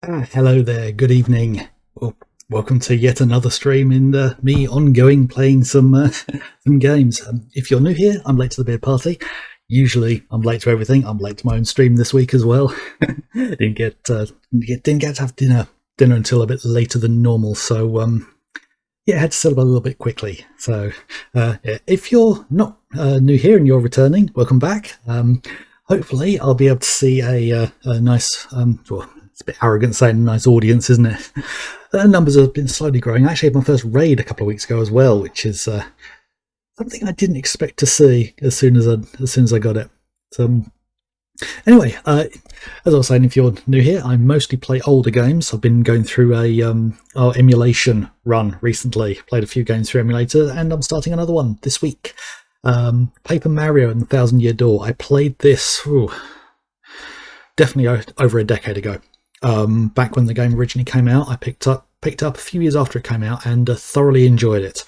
Hello there, good evening. Well, welcome to yet another stream in me ongoing playing some some games. If you're new here, I'm late to the beer party. Usually I'm late to everything. I'm late to my own stream this week as well. didn't get to have dinner until a bit later than normal, so yeah, I had to settle a little bit quickly. So yeah, if you're not new here and you're returning, welcome back. Hopefully I'll be able to see a nice well, it's a bit arrogant saying a nice audience, isn't it? Numbers have been slowly growing. I actually had my first raid a couple of weeks ago as well, which is something I didn't expect to see as soon as I got it. So, anyway, as I was saying, if you're new here, I mostly play older games. I've been going through our emulation run recently. Played a few games through emulator, and I'm starting another one this week. Paper Mario and the Thousand Year Door. I played this definitely over a decade ago. Back when the game originally came out, I picked up a few years after it came out and thoroughly enjoyed it.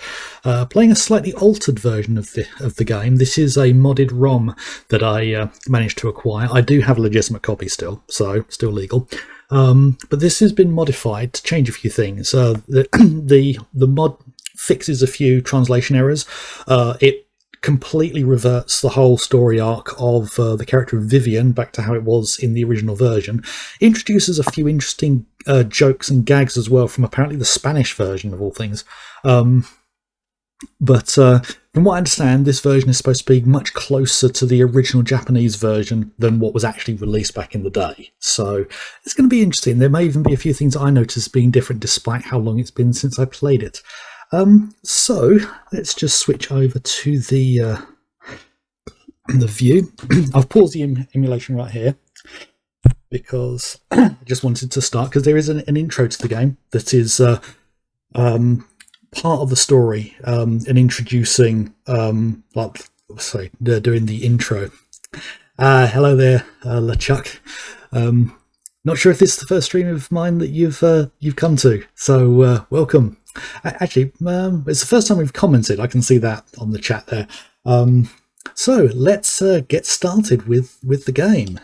Playing a slightly altered version of the game. This is a modded ROM that I managed to acquire. I do have a legitimate copy still, so still legal. But this has been modified to change a few things. The mod fixes a few translation errors. It completely reverts the whole story arc of the character of Vivian back to how it was in the original version. Introduces a few interesting jokes and gags as well from apparently the Spanish version of all things. But from what I understand, this version is supposed to be much closer to the original Japanese version than what was actually released back in the day. So it's going to be interesting. There may even be a few things I noticed being different despite how long it's been since I played it. So let's just switch over to the view. I've paused the emulation right here because I just wanted to start, because there is an intro to the game that is part of the story, and introducing they're doing the intro. Hello there, LeChuck. Not sure if this is the first stream of mine that you've come to, so welcome. Actually, it's the first time we've commented. I can see that on the chat there. So let's get started with the game.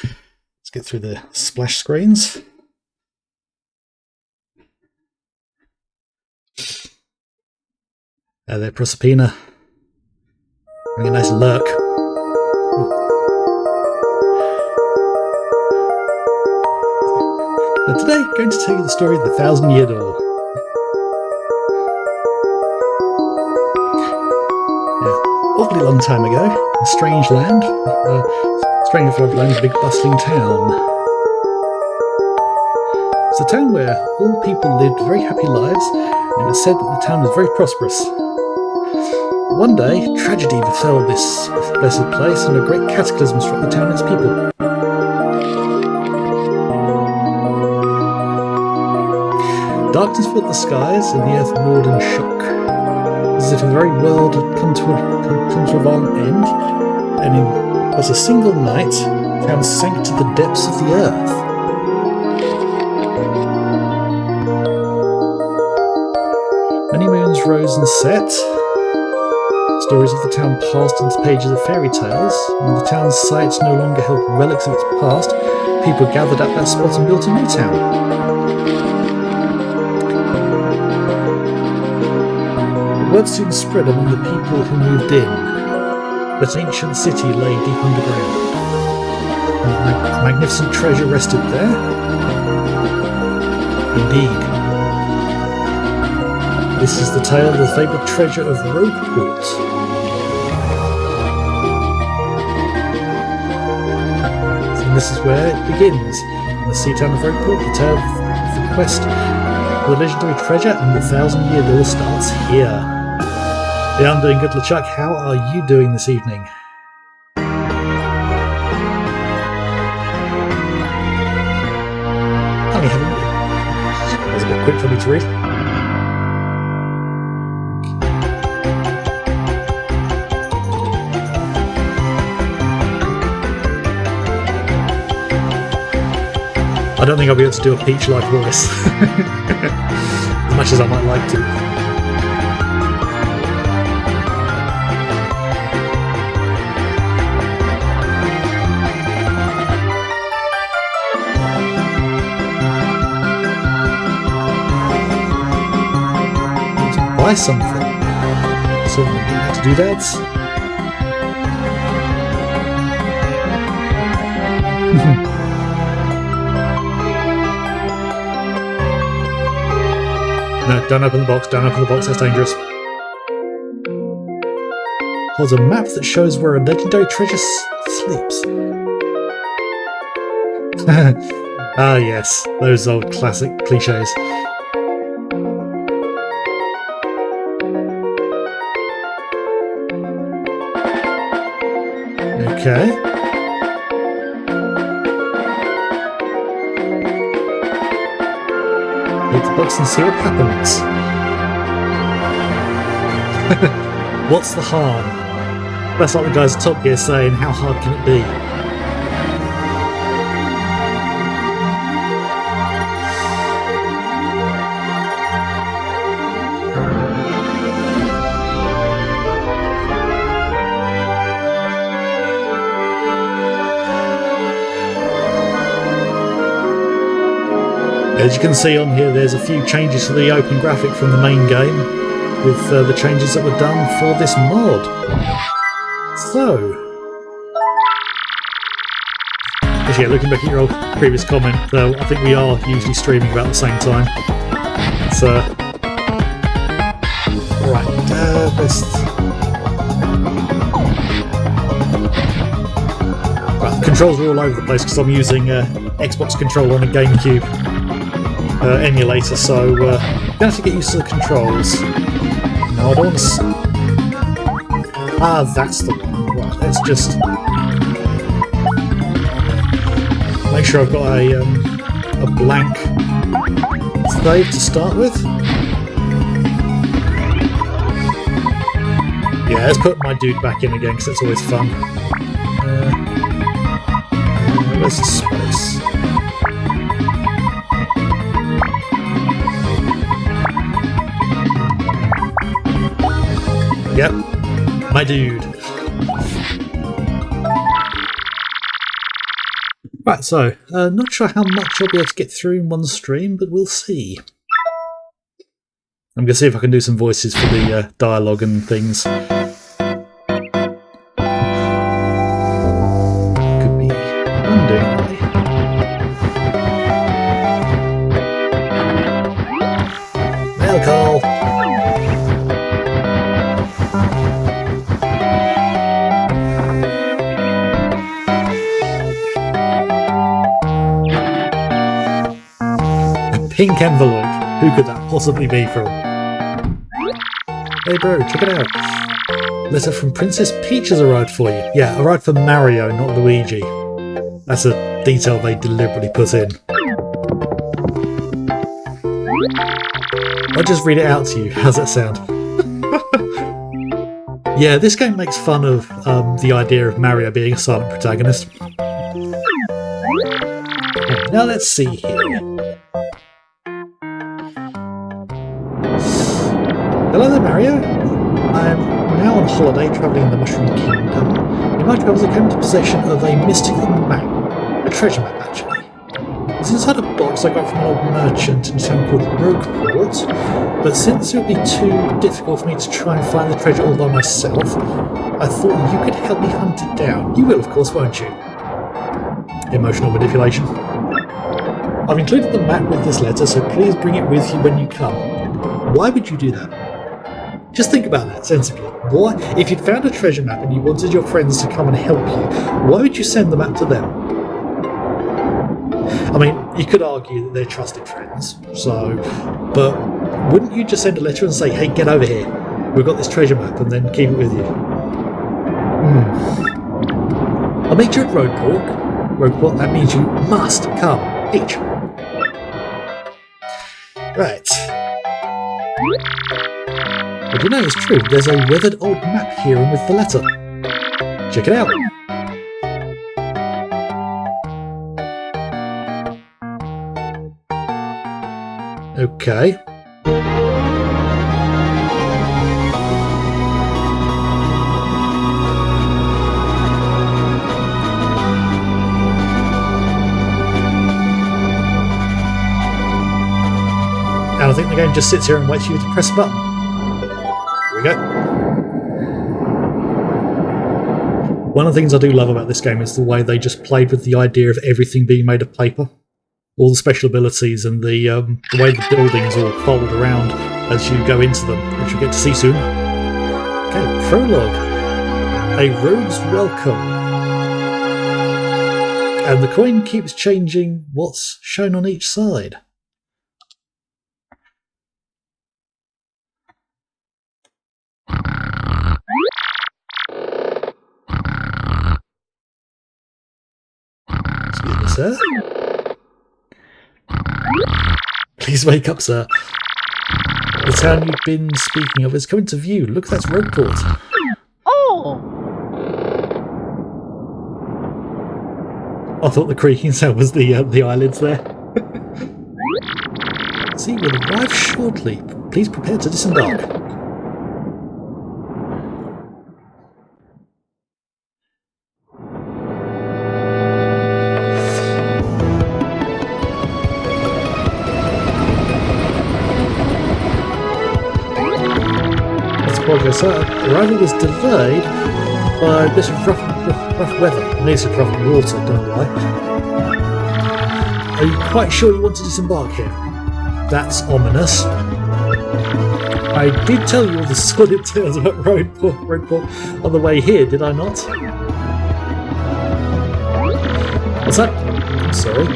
Let's get through the splash screens. There, Proserpina. Having a nice lurk. So today, I'm going to tell you the story of the Thousand Year Door. Awfully long time ago, a strange land, strange flood land, a big bustling town. It's a town where all people lived very happy lives, and it was said that the town was very prosperous. One day, tragedy befell this blessed place, and a great cataclysm struck the town and its people. Darkness filled the skies, and the earth roared in shock, as if the very world had come to a violent end, and in as a single night, the town sank to the depths of the earth. Many moons rose and set. Stories of the town passed into pages of fairy tales, and when the town's sites no longer held relics of its past, people gathered at that spot and built a new town. Word soon spread among the people who moved in that an ancient city lay deep underground, and a magnificent treasure rested there. Indeed, this is the tale of the fabled treasure of Rogueport. And this is where it begins, in the sea town of Rogueport. The tale of the quest for the legendary treasure and the Thousand Year Door starts here. Yeah, I'm doing good, LeChuck. How are you doing this evening? Honey, haven't you? That was a bit quick for me to read. I don't think I'll be able to do a Peach-like voice. As much as I might like to. buy something. So we have to do that. No, don't open the box, don't open the box, that's dangerous. Holds a map that shows where a legendary treasure sleeps. Ah yes, those old classic cliches. Okay. Hit the box and see what happens. What's the harm? That's like the guys at Top Gear saying, how hard can it be? As you can see on here, there's a few changes to the open graphic from the main game, with the changes that were done for this mod. So, actually, yeah, looking back at your old previous comment, though, I think we are usually streaming about the same time. So, right, right, the controls are all over the place because I'm using Xbox controller on a GameCube emulator, so I'm going to have to get used to the controls. No, I don't want to... Ah, that's the one. Right, let's just make sure I've got a blank save to start with. Yeah, let's put my dude back in again because that's always fun. Where's the space? Yep, my dude. Right, so, not sure how much I'll be able to get through in one stream, but we'll see. I'm going to see if I can do some voices for the dialogue and things. Could be undoing. Mail call! Pink envelope. Who could that possibly be from? Hey bro, check it out. Letter from Princess Peach has arrived for you. Yeah, arrived for Mario, not Luigi. That's a detail they deliberately put in. I'll just read it out to you. How's that sound? Yeah, this game makes fun of the idea of Mario being a silent protagonist. Okay, now let's see here. Hello there, Mario. I'm now on holiday travelling in the Mushroom Kingdom. In my travels I came into possession of a mystical map. A treasure map, actually. It's inside a box I got from an old merchant in a town called Rogueport, but since it would be too difficult for me to try and find the treasure all by myself, I thought you could help me hunt it down. You will, of course, won't you? Emotional manipulation. I've included the map with this letter, so please bring it with you when you come. Why would you do that? Just think about that sensibly. Why, if you'd found a treasure map and you wanted your friends to come and help you, why would you send the map to them? I mean, you could argue that they're trusted friends, but wouldn't you just send a letter and say, hey, get over here, we've got this treasure map, and then keep it with you? I'll meet you at Rogueport, that means you must come. Peach. Right. But you know it's true, there's a weathered old map here and with the letter. Check it out. Okay. And I think the game just sits here and waits for you to press a button. we go. One of the things I do love about this game is the way they just played with the idea of everything being made of paper. All the special abilities and the way the buildings all fold around as you go into them, which you'll get to see soon. Okay, prologue. A rogue's welcome. And the coin keeps changing what's shown on each side. Excuse me, sir. Please wake up, sir. The town you've been speaking of is coming to view. Look, that's Rogueport. Oh! I thought the creaking sound was the eyelids there. See, we'll arrive shortly. Please prepare to disembark. Progress. Arrival was delayed by a bit of rough weather. At least a rough water, don't know why. Are you quite sure you want to disembark here? That's ominous. I did tell you all the sordid tales about Rogueport on the way here, did I not? What's that? I'm sorry.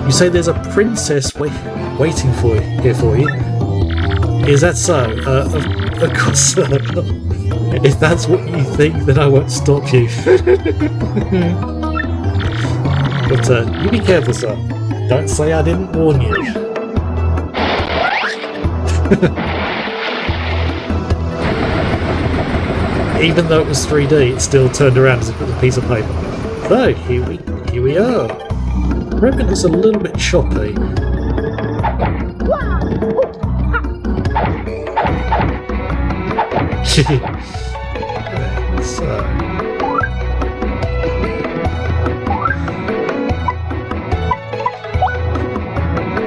You say there's a princess waiting for you here for you. Is that so? Of course, sir. If that's what you think, then I won't stop you. But you be careful, sir. Don't say I didn't warn you. Even though it was 3D, it still turned around as if it was a piece of paper. So, here we are. I reckon it's a little bit choppy. So,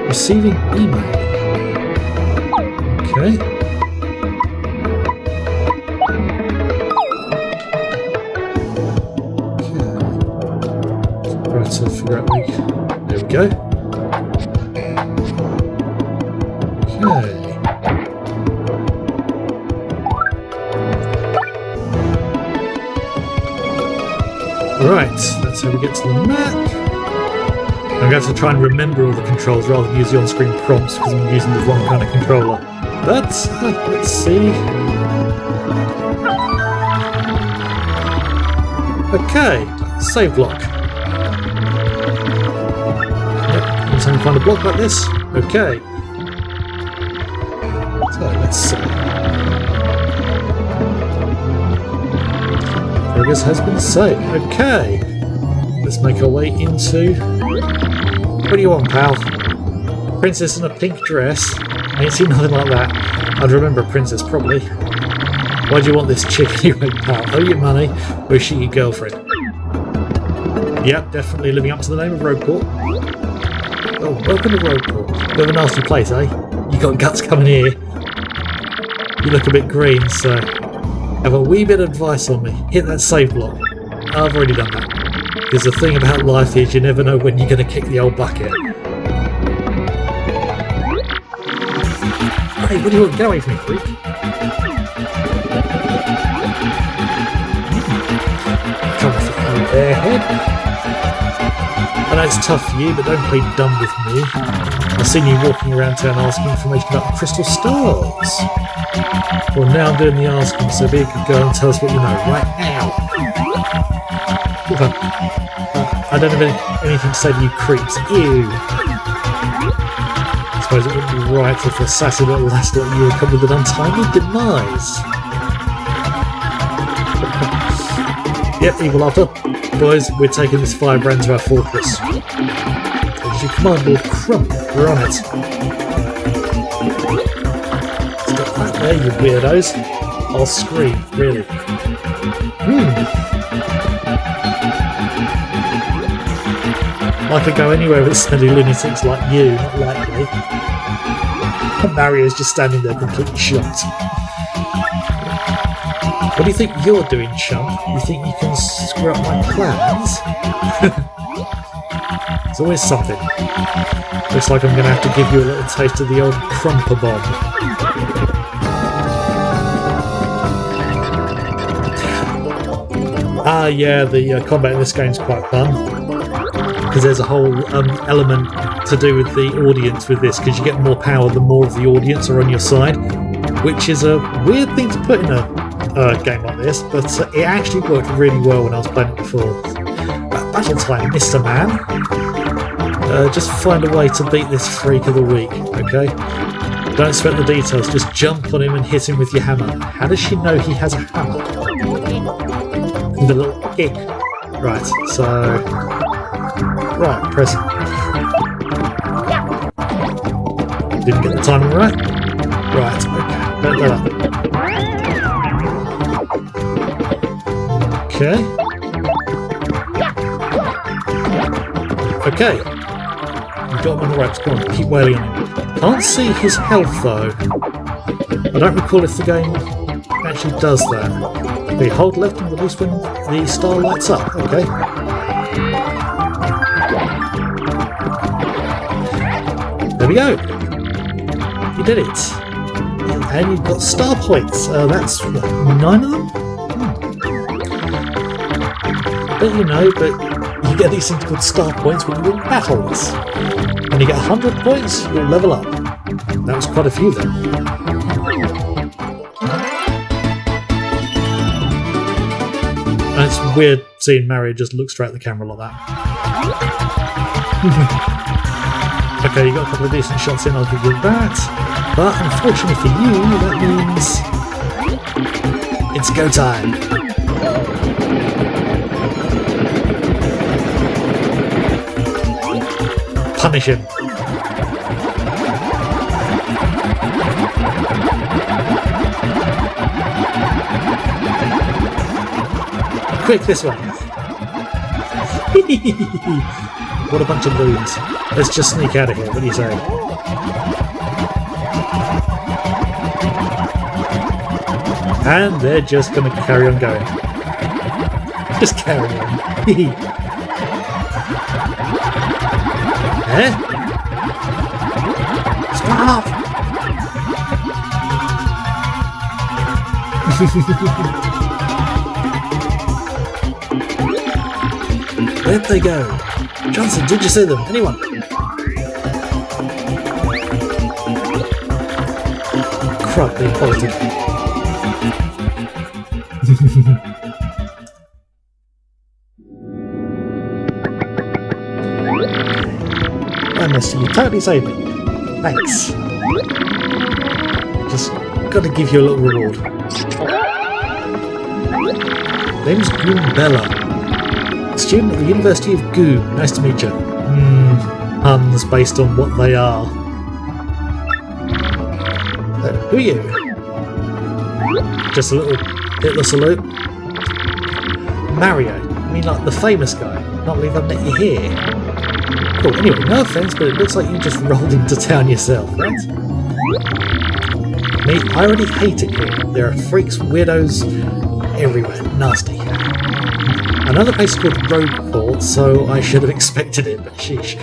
receiving email. Okay. Right, so figure out there we go. Okay. Right, that's how we get to the map. I'm going to have to try and remember all the controls rather than use the on-screen prompts because I'm using the wrong kind of controller. But, let's see. Okay, save block. Yep, every time you find a block like this. Okay. So, let's see. Progress has been saved. Okay. Let's make our way into... What do you want, pal? Princess in a pink dress? I ain't seen nothing like that. I'd remember a princess, probably. Why do you want this chick anyway, pal? Owe you money, or is she your girlfriend? Yep, definitely living up to the name of Rogueport. Oh, welcome to Rogueport. Bit of a nasty place, eh? You got guts coming here. You look a bit green, so... Have a wee bit of advice on me. Hit that save block. I've already done that. Because the thing about life is you never know when you're going to kick the old bucket. Hey, what do you want? Get away from me, freak. Come off it, airhead. I know it's tough for you, but don't play dumb with me. I've seen you walking around town asking information about the crystal stars. Well, now I'm doing the asking, so be a good girl and tell us what you know right now. I don't have anything to say to you creeps. Ew. I suppose it wouldn't be right if the sassy little lass like you would come with an untimely demise. Yep, evil after. Boys, we're taking this firebrand to our fortress. As you command, Lord Crump, we're on it. Stop that there, you weirdos. I'll scream, really. I could go anywhere with smelly lunatics like you, not likely. Mario's just standing there completely shocked. What do you think you're doing, chump? You think you can screw up my plans? There's always something. Looks like I'm going to have to give you a little taste of the old crumper bomb. Ah, yeah, the combat in this game's quite fun. Because there's a whole element to do with the audience with this, because you get more power the more of the audience are on your side, which is a weird thing to put in a game like this, but it actually worked really well when I was playing it before. Battle time, Mr. Man. Just find a way to beat this freak of the week, okay? Don't sweat the details, just jump on him and hit him with your hammer. How does she know he has a hammer? The little kick. Right, so... Right, press. Didn't get the timing right. Right, okay. Okay. Okay. You've got him on the ropes. Come on, keep wailing on him. Can't see his health though. I don't recall if the game actually does that. Okay, hold left and release when the star lights up. Okay. There we go. You did it. And you've got star points. That's what, 9 of them? I bet you know, but you get these things called star points when you win battles. When you get 100 points, you'll level up. That was quite a few then. And it's weird seeing Mario just look straight at the camera like that. Okay, you got a couple of decent shots in, I'll give you that. But unfortunately for you, that means it's go time. Punish him. Quick, this one. What a bunch of loons. Let's just sneak out of here. What do you say? And they're just going to carry on going. Just carry on. Eh? Stop! Where'd they go? Johnson, did you see them? Anyone? Crap, they bolted. Oh, mister, you totally saved me. Thanks. Just gotta give you a little reward. Name's Goombella. Student at the University of Goo. Nice to meet you. Puns based on what they are. Who are you? Just a little salute. Mario. I mean, like the famous guy. Not believe I met you here. Cool. Anyway, no offense, but it looks like you just rolled into town yourself, right? Me, I already hate it here. There are freaks, weirdos everywhere. Nasty. Another place called Rogueport, so I should have expected it, but sheesh.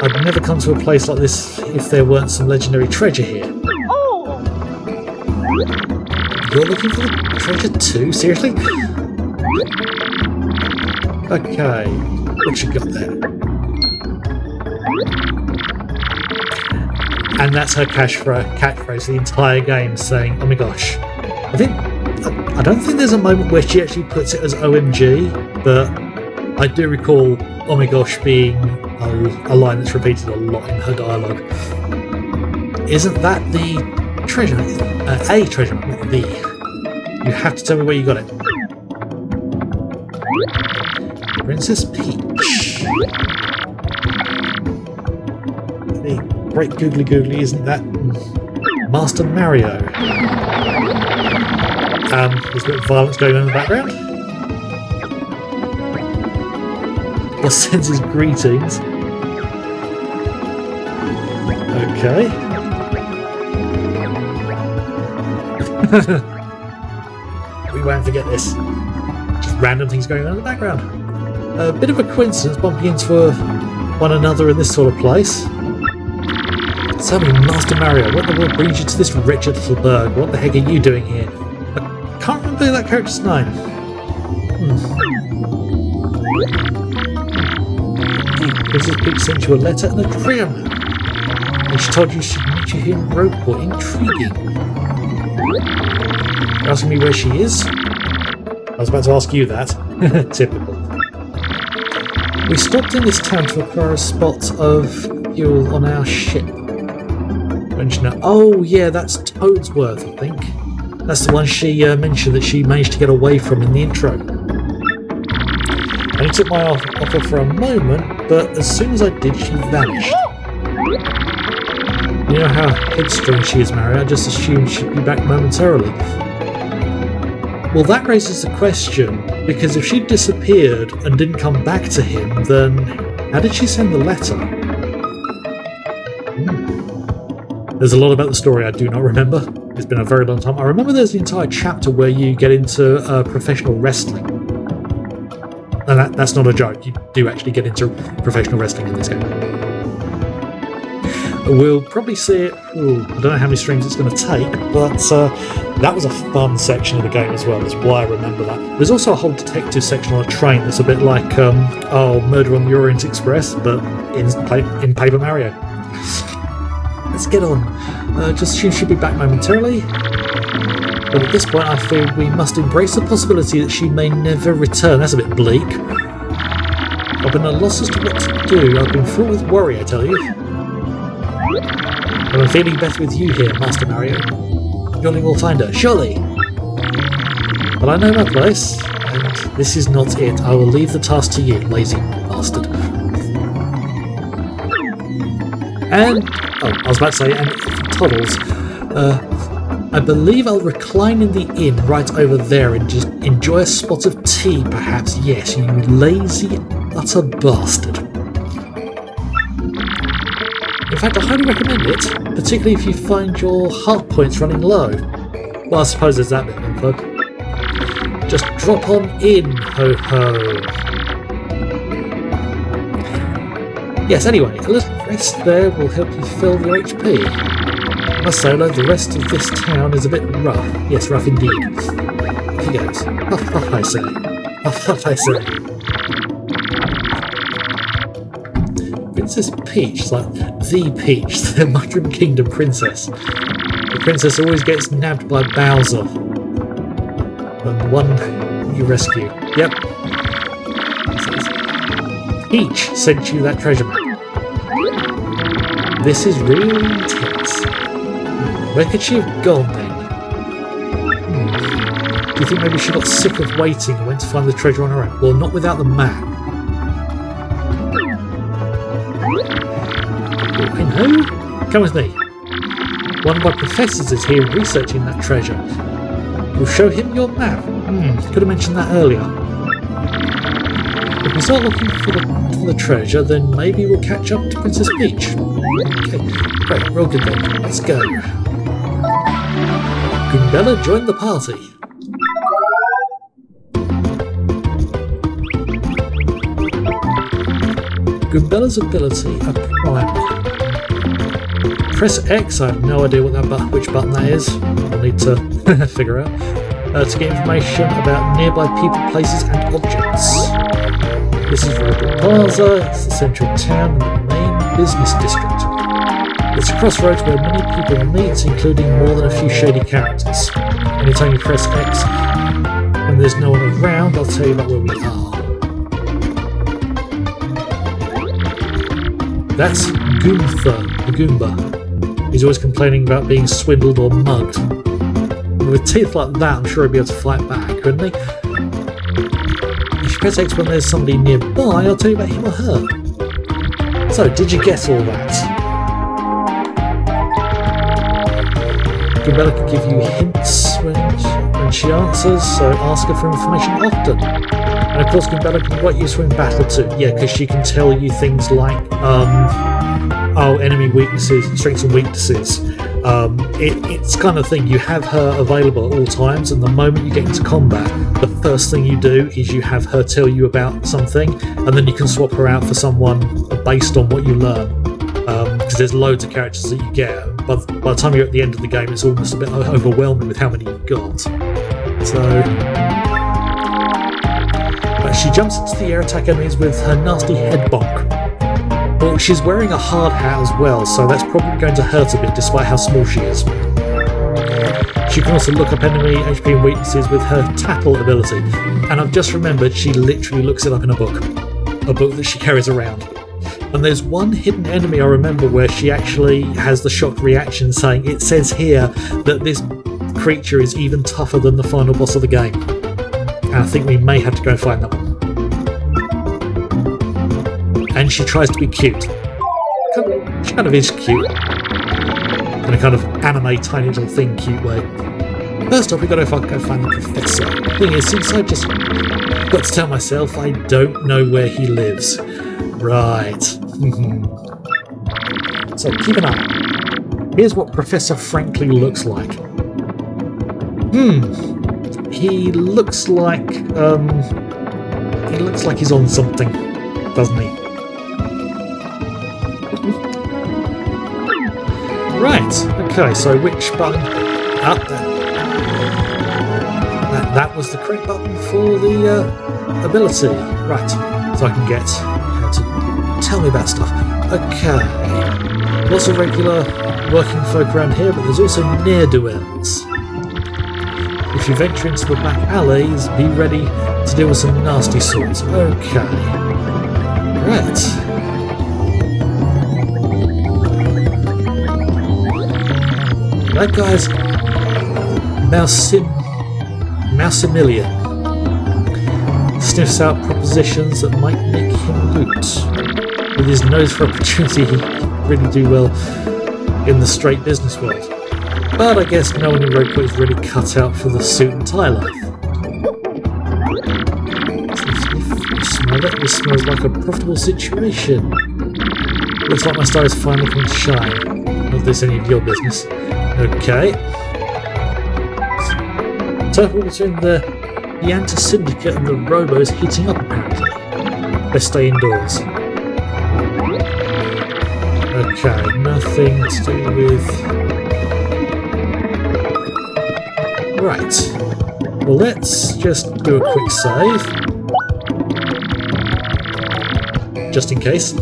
I'd never come to a place like this if there weren't some legendary treasure here. You're looking for the treasure too? Seriously? Okay, what you got there? And that's her catchphrase the entire game, saying, oh my gosh. I don't think there's a moment where she actually puts it as OMG, but I do recall oh my gosh being a line that's repeated a lot in her dialogue. Isn't that the treasure? A treasure, not the. You have to tell me where you got it. Princess Peach. The great googly googly, isn't that Master Mario? There's a bit of violence going on in the background. What sends his greetings? Okay. We won't forget this. Just random things going on in the background. A bit of a coincidence bumping into one another in this sort of place. Tell me, Master Mario, what the world brings you to this wretched little burg? What the heck are you doing here? I can't remember that character's name. Princess Peach sent you a letter and a treasure map. And she told you she'd meet you here in Rogueport. Intriguing. You're asking me where she is? I was about to ask you that. Typical. We stopped in this town to acquire a spot of fuel on our ship. Oh yeah, that's Toadsworth, I think. That's the one she mentioned that she managed to get away from in the intro. And it took my offer for a moment, but as soon as I did, she vanished. You know how headstrong she is, Mario. I just assumed she'd be back momentarily. Well, that raises the question, because if she'd disappeared and didn't come back to him, then how did she send the letter? There's a lot about the story I do not remember. It's been a very long time. I remember there's an entire chapter where you get into professional wrestling. And that's not a joke. You do actually get into professional wrestling in this game. We'll probably see it... I don't know how many streams it's going to take, but that was a fun section of the game as well. That's why I remember that. There's also a whole detective section on a train that's a bit like Murder on the Orient Express, but in Paper Mario. Let's get on. Just she should be back momentarily. But at this point I feel we must embrace the possibility that she may never return. That's a bit bleak. I've been at a loss as to what to do. I've been filled with worry, I tell you. But I'm feeling better with you here, Master Mario. Surely we'll find her. Surely! But I know my place, and this is not it. I will leave the task to you, lazy bastard. And... I was about to say, and Toddles, I believe I'll recline in the inn right over there and just enjoy a spot of tea, perhaps. Yes, you lazy, utter bastard. In fact, I highly recommend it, particularly if you find your heart points running low. Well, I suppose there's that bit of info. Just drop on in, ho-ho. Yes, anyway, a little rest there will help you fill your HP. I must say, though, the rest of this town is a bit rough. Yes, rough indeed. Off he goes. Huff, huff, I say. Huff, huff, I say. Princess Peach, like the Peach, the Mushroom Kingdom princess. The princess always gets nabbed by Bowser. The one you rescue. Yep. Peach sent you that treasure map. This is really intense. Where could she have gone then? Do you think maybe she got sick of waiting and went to find the treasure on her own? Well, not without the map. I know. Come with me. One of my professors is here researching that treasure. We'll show him your map. Could have mentioned that earlier. If we start looking for the treasure, then maybe we'll catch up to Princess Peach. Okay, great, real good then. Let's go. Goombella joined the party. Goombella's ability, a primer. Press X, I have no idea what which button that is. I'll need to figure out. To get information about nearby people, places and objects. This is Rogueport Plaza, it's the central town and the main business district. It's a crossroads where many people meet, including more than a few shady characters. Anytime you press X, when there's no one around, I'll tell you about where we are. That's Goomba, the Goomba. He's always complaining about being swindled or mugged. With teeth like that, I'm sure he'd be able to fight back, couldn't he? If you press X when there's somebody nearby, I'll tell you about him or her. So, did you get all that? Goombella can give you hints when she answers, so ask her for information often. And of course, Goombella can be quite useful in battle too. Yeah, because she can tell you things like, enemy weaknesses, strengths and weaknesses. It's kind of thing, you have her available at all times, and the moment you get into combat, the first thing you do is you have her tell you about something, and then you can swap her out for someone based on what you learn. Because there's loads of characters that you get, but by the time you're at the end of the game, it's almost a bit overwhelming with how many you've got. So she jumps into the air attack enemies with her nasty head bonk. Well, she's wearing a hard hat as well, so that's probably going to hurt a bit despite how small she is. She can also look up enemy HP and weaknesses with her tattle ability, and I've just remembered she literally looks it up in a book that she carries around. And there's one hidden enemy I remember where she actually has the shocked reaction saying, it says here that this creature is even tougher than the final boss of the game. And I think we may have to go and find that one. And she tries to be cute. She kind of is cute. In a kind of anime tiny little thing cute way. First off, we've got to go find the professor. The thing is, since I just got to tell myself I don't know where he lives. Right. So keep an eye. Here's what Professor Frankly looks like. He looks like he's on something, doesn't he? Right. Okay. So which button? Up there. That was the correct button for the ability. Right. So I can get her to tell me about stuff. Okay. Lots of regular working folk around here, but there's also ne'er-do-wells. If you venture into the back alleys, be ready to deal with some nasty sorts. Okay. Right. That guy's Mousimillion. Sniffs out propositions that might make him loot. With his nose for opportunity, he really do well in the straight business world. But I guess no one in Rogueport is really cut out for the suit and tie life. You smell that? This smells like a profitable situation. Looks like my star is finally coming to shine. Not this any of your business. Okay. Turtle between the Yanta Syndicate and the Robo is heating up apparently. Best stay indoors. Okay, nothing to do with... Right. Well, let's just do a quick save. Just in case.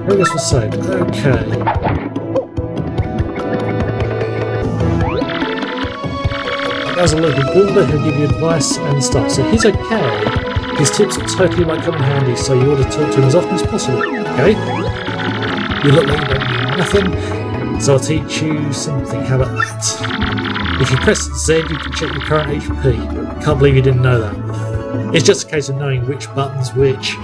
Progress was saved. Okay. As a local builder, he'll give you advice and stuff. So he's okay. His tips totally might come in handy, so you ought to talk to him as often as possible. Okay? You look like you don't know nothing, so I'll teach you something. How about that? If you press Z, you can check your current HP. Can't believe you didn't know that. It's just a case of knowing which button's which.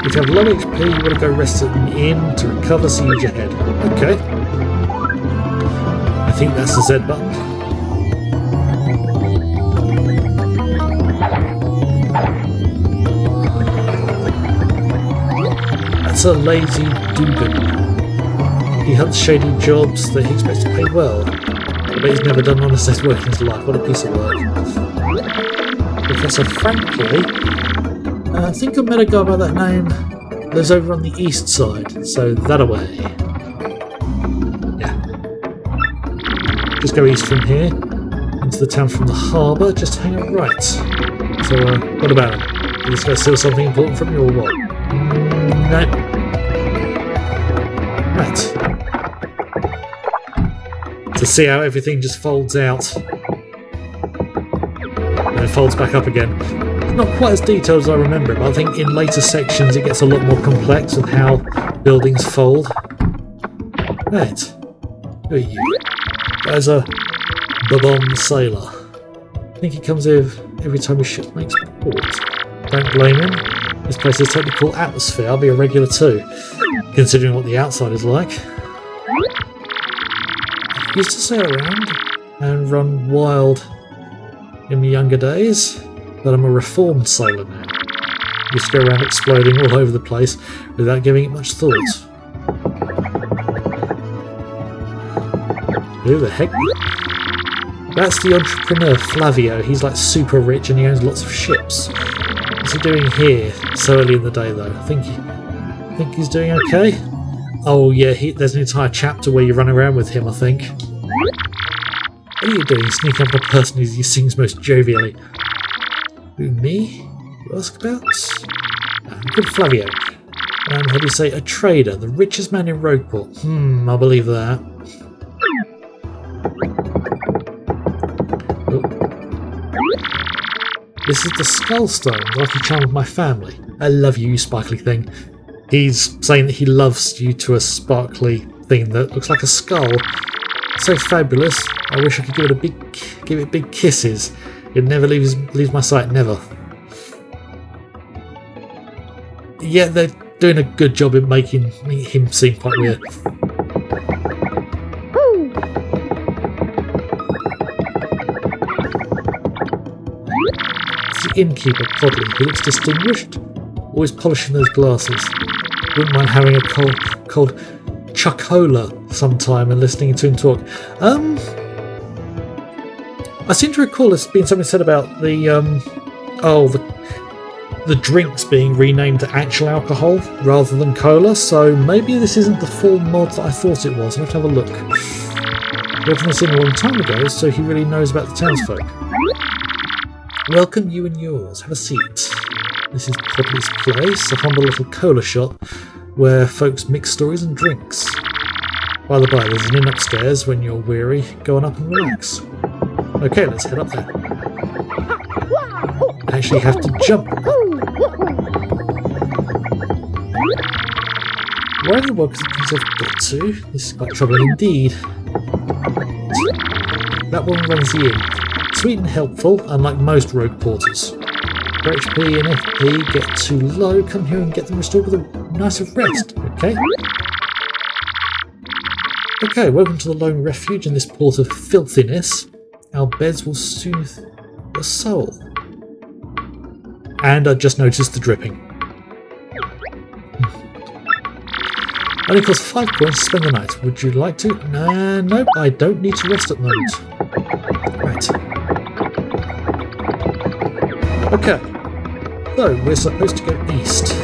If you have low HP, you want to go rest at an inn to recover, so use your head. Okay. I think that's the Z button. That's a lazy Dugan. He hunts shady jobs that he expects to pay well. But he's never done honest day's work in his life. What a piece of work. Professor Frankly, I think I met a guy by that name. Lives over on the east side, so that away. Just go east from here, into the town from the harbour, just hang out right. So, what about him? Did this guy steal something important from you or what? No. Right. To see how everything just folds out. And it folds back up again. It's not quite as detailed as I remember it, but I think in later sections it gets a lot more complex with how buildings fold. Right. Who are you? There's a Bobom sailor. I think he comes here every time his ship makes port. Don't blame him. This place is totally cool atmosphere. I'll be a regular too, considering what the outside is like. I used to sail around and run wild in my younger days, but I'm a reformed sailor now. I used to go around exploding all over the place without giving it much thought. Who the heck? That's the entrepreneur Flavio. He's like super rich and he owns lots of ships. What's he doing here so early in the day though? I think he's doing okay. Oh yeah, there's an entire chapter where you run around with him, I think. What are you doing? Sneaking up on the person who sings most jovially. Who, me? You ask about? Good Flavio. How do you say? A trader, the richest man in Rogueport. I believe that. Oh. This is the Skull Stone, the lucky charm of my family. I love you, you sparkly thing. He's saying that he loves you to a sparkly thing that looks like a skull. So fabulous. I wish I could give it big kisses. It never leaves my sight, never. Yeah, they're doing a good job in making him seem quite weird. It's the innkeeper, Podley. He looks distinguished. Always polishing those glasses. Wouldn't mind having a cold chocola sometime and listening to him talk. I seem to recall there's been something said about the drinks being renamed to actual alcohol rather than cola, so maybe this isn't the full mod that I thought it was. I'll have to have a look. Read from this in a long time ago, so he really knows about the townsfolk. Welcome, you and yours. Have a seat. This is Podley's place, a humble little cola shop where folks mix stories and drinks. By the by, there's an inn upstairs. When you're weary, go on up and relax. Okay, let's head up there. I actually have to jump. Where in the world things I've got to? This is quite troubling indeed. That one runs the inn. Sweet and helpful, unlike most rogue porters. Your HP and FP get too low, come here and get them restored with a nice rest, okay? Okay, welcome to the lone refuge in this port of filthiness. Our beds will soothe your soul. And I just noticed the dripping. Only costs 5 coins to spend the night. Would you like to? Nope, I don't need to rest at the moment. Right. Okay. So, we're supposed to go east.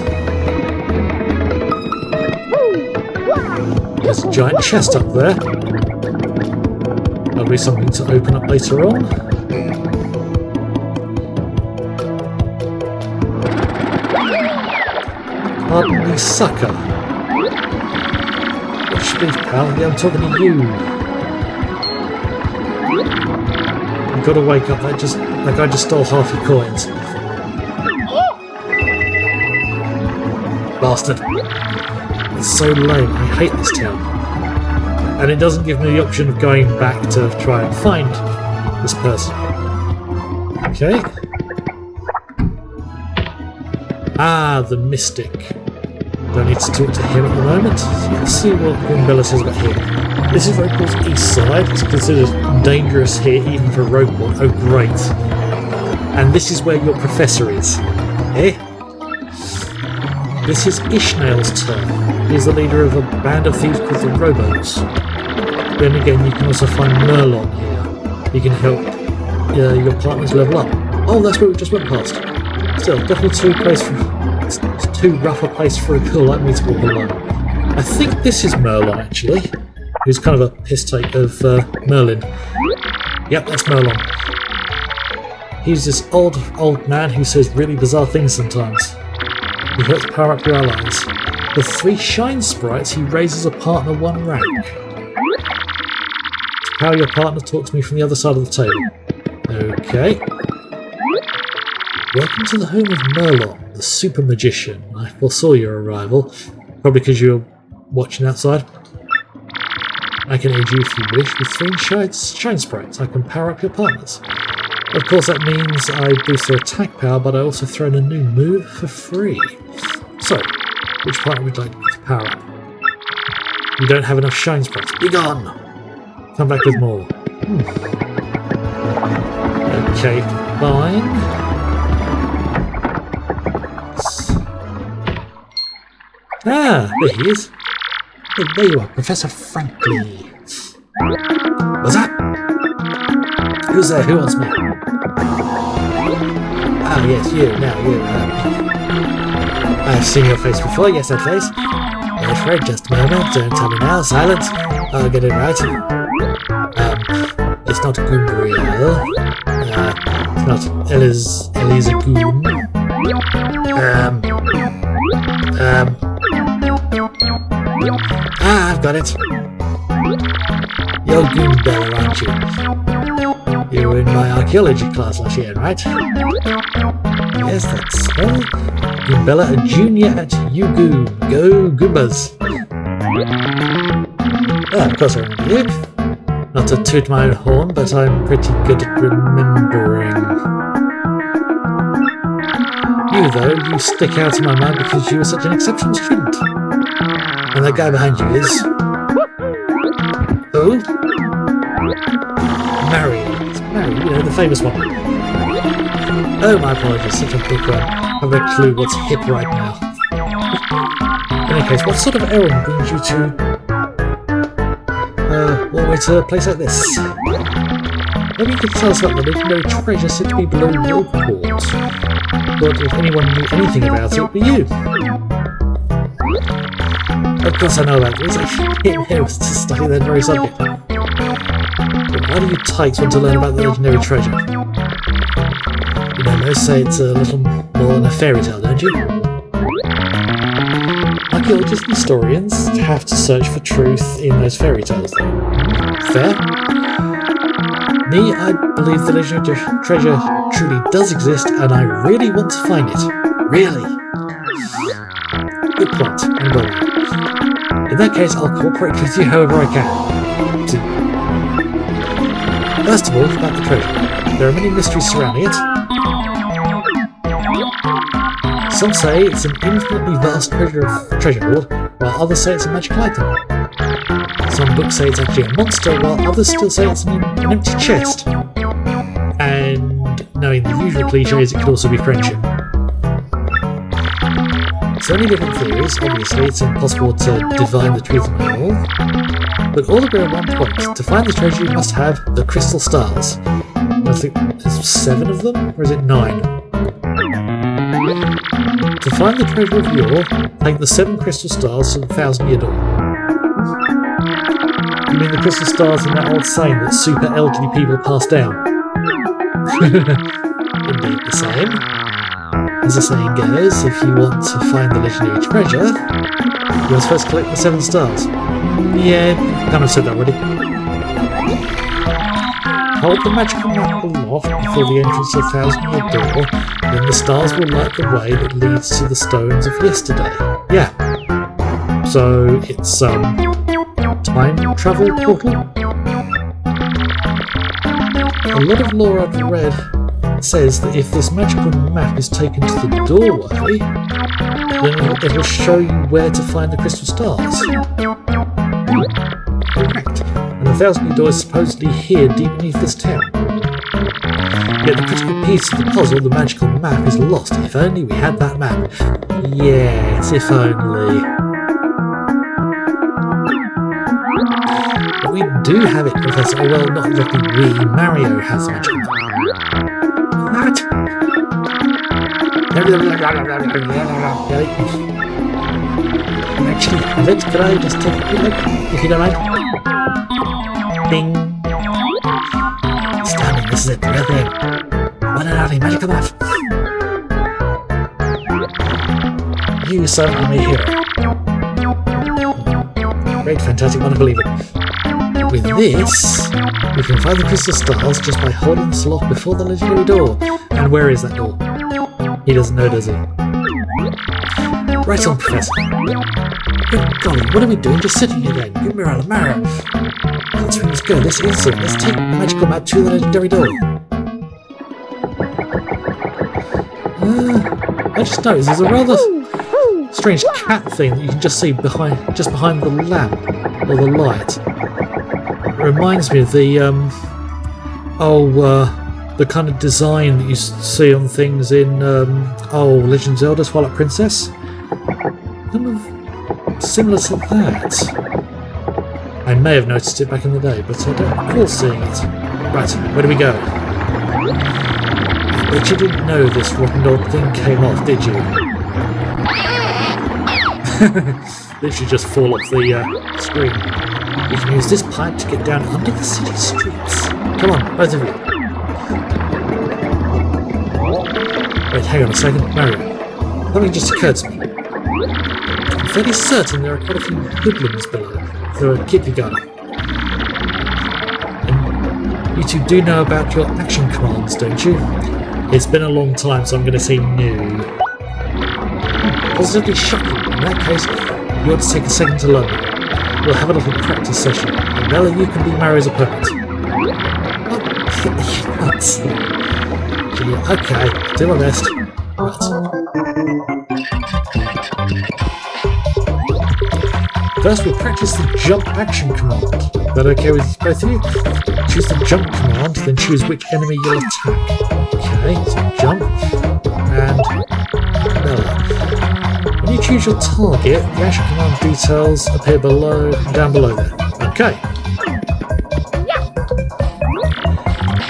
There's a giant chest up there. There'll be something to open up later on. Pardon me, sucker. What's your beef, pal? Yeah, I'm talking to you. You've got to wake up. That guy just stole half your coins. Bastard. It's so lame. I hate this town. And it doesn't give me the option of going back to try and find this person. Okay. Ah, the mystic. Don't need to talk to him at the moment. So let's see what Grimbella says about here. This is Rogueport's east side. It's considered dangerous here even for Rogueport. Oh great. And this is where your professor is. Eh? This is Ishnael's turn. He's the leader of a band of thieves called the Robos. Then again, you can also find Merlon here. He can help your partners level up. Oh, that's where we just went past. Still, definitely it's too rough a place for a girl like me to walk alone. I think this is Merlon, actually, who's kind of a piss take of Merlin. Yep, that's Merlon. He's this old man who says really bizarre things sometimes. He helps power up your allies. With 3 shine sprites, he raises a partner 1 rank. To power your partner, talk to me from the other side of the table. Okay. Welcome to the home of Merlon, the super magician. I foresaw your arrival, probably because you were watching outside. I can aid you if you wish. With 3 shine sprites, I can power up your partners. Of course, that means I boost their attack power, but I also throw in a new move for free. So, which partner would you like to power up? You don't have enough shine sprites. Be gone! Come back with more. Okay, fine. Ah, there he is. Hey, there you are, Professor Franklin. What's that? Who's there? Who wants me? Ah, yes, you. Now, you. I've seen your face before. Yes, that face. Wait for it. Just a moment. Don't tell me now. Silence. I'll get it right. It's not Goombriel. It's not Eliza Goom. I've got it. You're Goombella, aren't you? You were in my archaeology class last year, right? Yes, that's right. Goombella, a junior at UGoom. Go Goombas! Of course I remember you. Not to toot my own horn, but I'm pretty good at remembering. You, though, you stick out in my mind because you were such an exceptional student. And that guy behind you is... Who? Mario. It's Mario, you know, the famous one. Oh, my apologies, such a book one. I have no clue what's hip right now. In any case, what sort of errand brings you to... all the way to a place like this? Maybe you could tell us about the legendary treasure said to be below your port. But if anyone knew anything about it, it would be you. Of course I know about it. I came here to study that very subject. But why do you tykes want to learn about the legendary treasure? You know, most say it's a little more than a fairy tale, don't you? Archaeologists and historians have to search for truth in those fairy tales, though. Fair? Me, I believe the legendary treasure truly does exist, and I really want to find it. Really? Good point, and well. In that case, I'll cooperate with you however I can. First of all, about the treasure. There are many mysteries surrounding it. Some say it's an infinitely vast treasure hoard, while others say it's a magical item. Some books say it's actually a monster, while others still say it's an empty chest. And knowing the usual cliches, it could also be friendship. So many different theories. Obviously, it's impossible to divine the truth of them all. But all agree on one point. To find the treasure, you must have the crystal stars. I think there's 7 of them? Or is it 9? To find the treasure of Yore, take the 7 crystal stars to the 1,000-year door. You mean the crystal stars in that old saying that super elderly people pass down? Indeed the same. As the saying goes, if you want to find the legendary treasure, you must first collect the 7 stars. Yeah, kind of said that already. Hold the magical map aloft before the entrance to the 1,000-year door, then the stars will light the way that leads to the stones of yesterday. Yeah. So it's time travel portal. A lot of lore I've read says that if this magical map is taken to the doorway, then it will show you where to find the crystal stars. Correct. And the 1,000-year door is supposedly here deep beneath this town. Yet the critical piece of the puzzle, the magical map, is lost. If only we had that map. Yes, if only. But we do have it, Professor. Oh, well, not exactly we. Mario has the magical map. What? Actually, have it. Could I just take a quick look, if you don't mind? Bing. Stunning, this is it, the real thing. What an early magical map. You, sir, are my hero. Great, fantastic, unbelievable. With this, we can find the crystal stars just by holding the slot before the legendary door. And where is that door? He doesn't know, does he? Right on, Professor. Good golly, what are we doing just sitting here then? Give me around, Mario. Let's go this instant. Let's take the magical map to the legendary door. I just noticed there's a rather strange cat thing that you can just see behind the lamp or the light. It reminds me of the the kind of design that you see on things in Legend of Zelda: Twilight Princess. Kind of similar to that. I may have noticed it back in the day, but I don't recall seeing it. Right, where do we go? But you didn't know this rotten old thing came off, did you? Literally just fall off the screen. We can use this pipe to get down under the city streets. Come on, both of you. Wait, hang on a second. Mario, something just occurred to me. I'm fairly certain there are quite a few hoodlums below. So keep your gun. And you two do know about your action commands, don't you? It's been a long time, so I'm going to say no. Positively shocking. In that case, you ought to take a second to learn. We'll have a little practice session, and Bella, you can be Mario's opponent. Gee, okay, do my best. Right. First, we'll practice the jump action command. Is that okay with both of you? Choose the jump command, then choose which enemy you'll attack. Okay, so jump, and Bella. When you choose your target, the action command details appear below, down below there. Okay.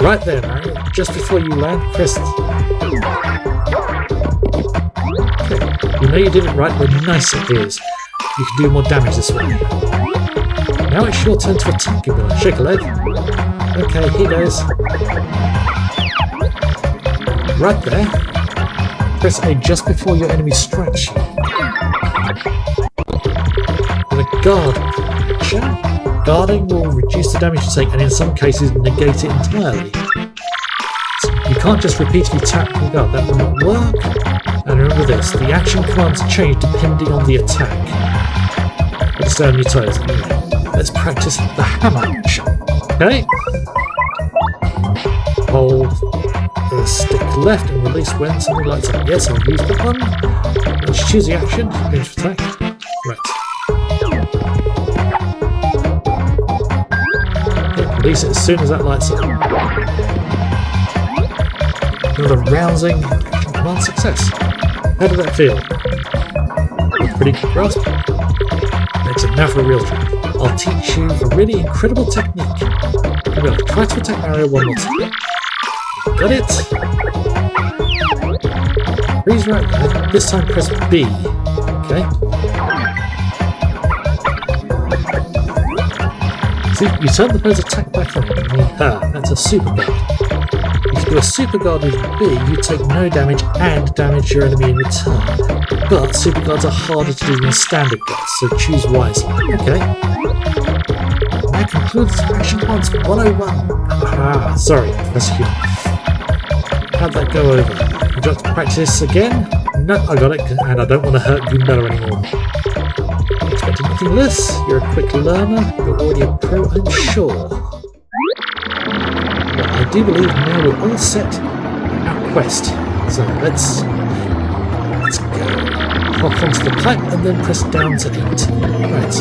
Right there, Mario. Just before you land, press. Okay. You know you did it right when nice it is. You can do more damage this way. Now it's your turn to attack you, Bella. Shake a leg. Okay, here goes. Right there. Press A just before your enemy strikes you. With a guard action, guarding will reduce the damage you take and in some cases negate it entirely. So you can't just repeatedly tap your guard, that wouldn't work. And remember this, the action commands change depending on the attack. But stay on your toes. Anyway, let's practice the hammer action. Okay? Hold the stick left and release when something lights up. Yes, I'll use that one. Let's choose the action. Finish attack. Right. Okay, release it as soon as that lights up. Another rousing action command success. How did that feel? Pretty good grasp. Excellent. Now for a real trick. I'll teach you a really incredible technique. We're going to try to attack Mario one more time. Got it? Freeze right there. This time press B. Okay. See, you turn the bird's attack back on. I mean, that's a super guard. If you do a super guard with B, you take no damage and damage your enemy in return. But super guards are harder to do than standard guards, so choose wisely. Okay. That concludes Action Commands 101. Ah, sorry, that's cute. How'd that go over? Would you like to practice again? No, I got it, and I don't want to hurt Goombella anymore. Expecting nothing less. You're a quick learner. You're already a pro, I'm sure. But I do believe now we're all set our quest. So let's go. Hop onto the pipe and then press down to eat. Right.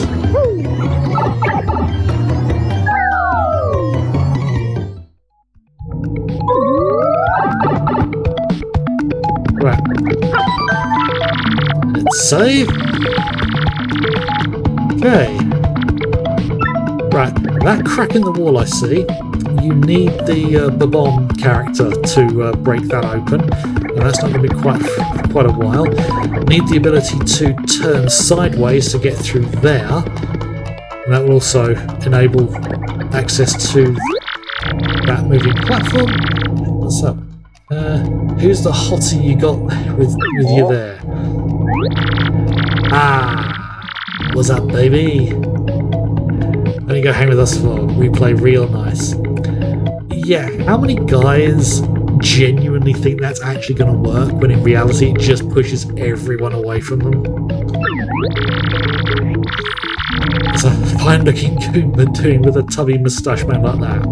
Right. Let's save. Okay. Right, that crack in the wall I see, you need the Bob-omb character to break that open, and that's not going to be quite a while. Need the ability to turn sideways to get through there, and that will also enable access to that moving platform. What's up? Who's the hottie you got with you there? Ah, what's up, baby? Why don't you go hang with us for we play real nice? Yeah, how many guys genuinely think that's actually going to work when in reality it just pushes everyone away from them? It's a fine-looking Goomba doing with a tubby moustache man like that.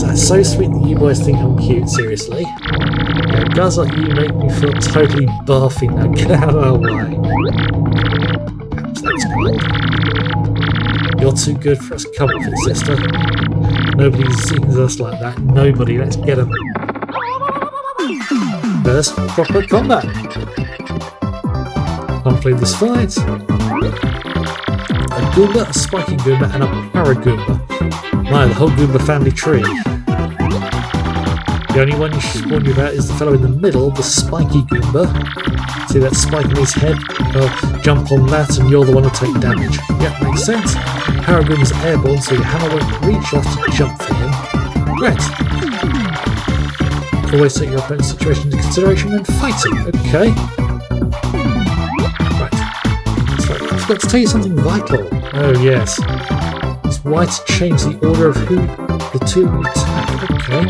That's so sweet that you boys think I'm cute, seriously. Yeah, guys like you make me feel totally barfy now. Get out of our way. That's cold. You're too good for us comfort, sister. Nobody zings us like that. Nobody. Let's get them. First, proper combat. Can't play this fight. a Goomba, a Spiky Goomba, and a Paragoomba. My, the whole Goomba family tree. The only one you should warn you about is the fellow in the middle, the Spiky Goomba. See that spike in his head? Well, jump on that and you're the one to take damage. Yep, makes sense. Paragoomba's airborne, so your hammer won't reach off to jump for him. Great. Always take your opponent's situation into consideration when fighting. Okay. Right. That's right. I forgot to tell you something vital. Oh, yes. It's why to change the order of who the two attack. Okay.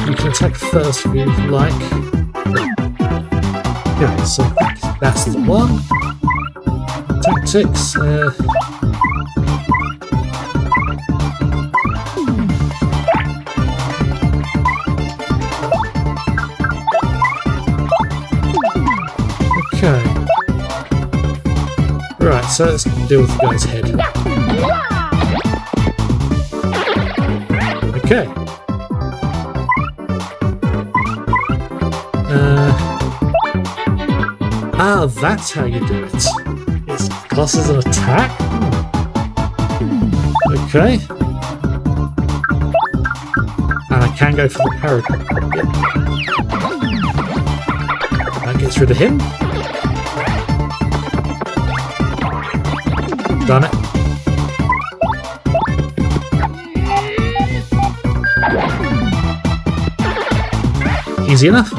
You can attack first if you like. Okay, so that's the one. Tactics. Okay. Right, so let's deal with the guy's head. Okay. That's how you do it. It's classed as an attack? Okay. And I can go for the Paragon. Yep. That gets rid of him. Done it. Easy enough.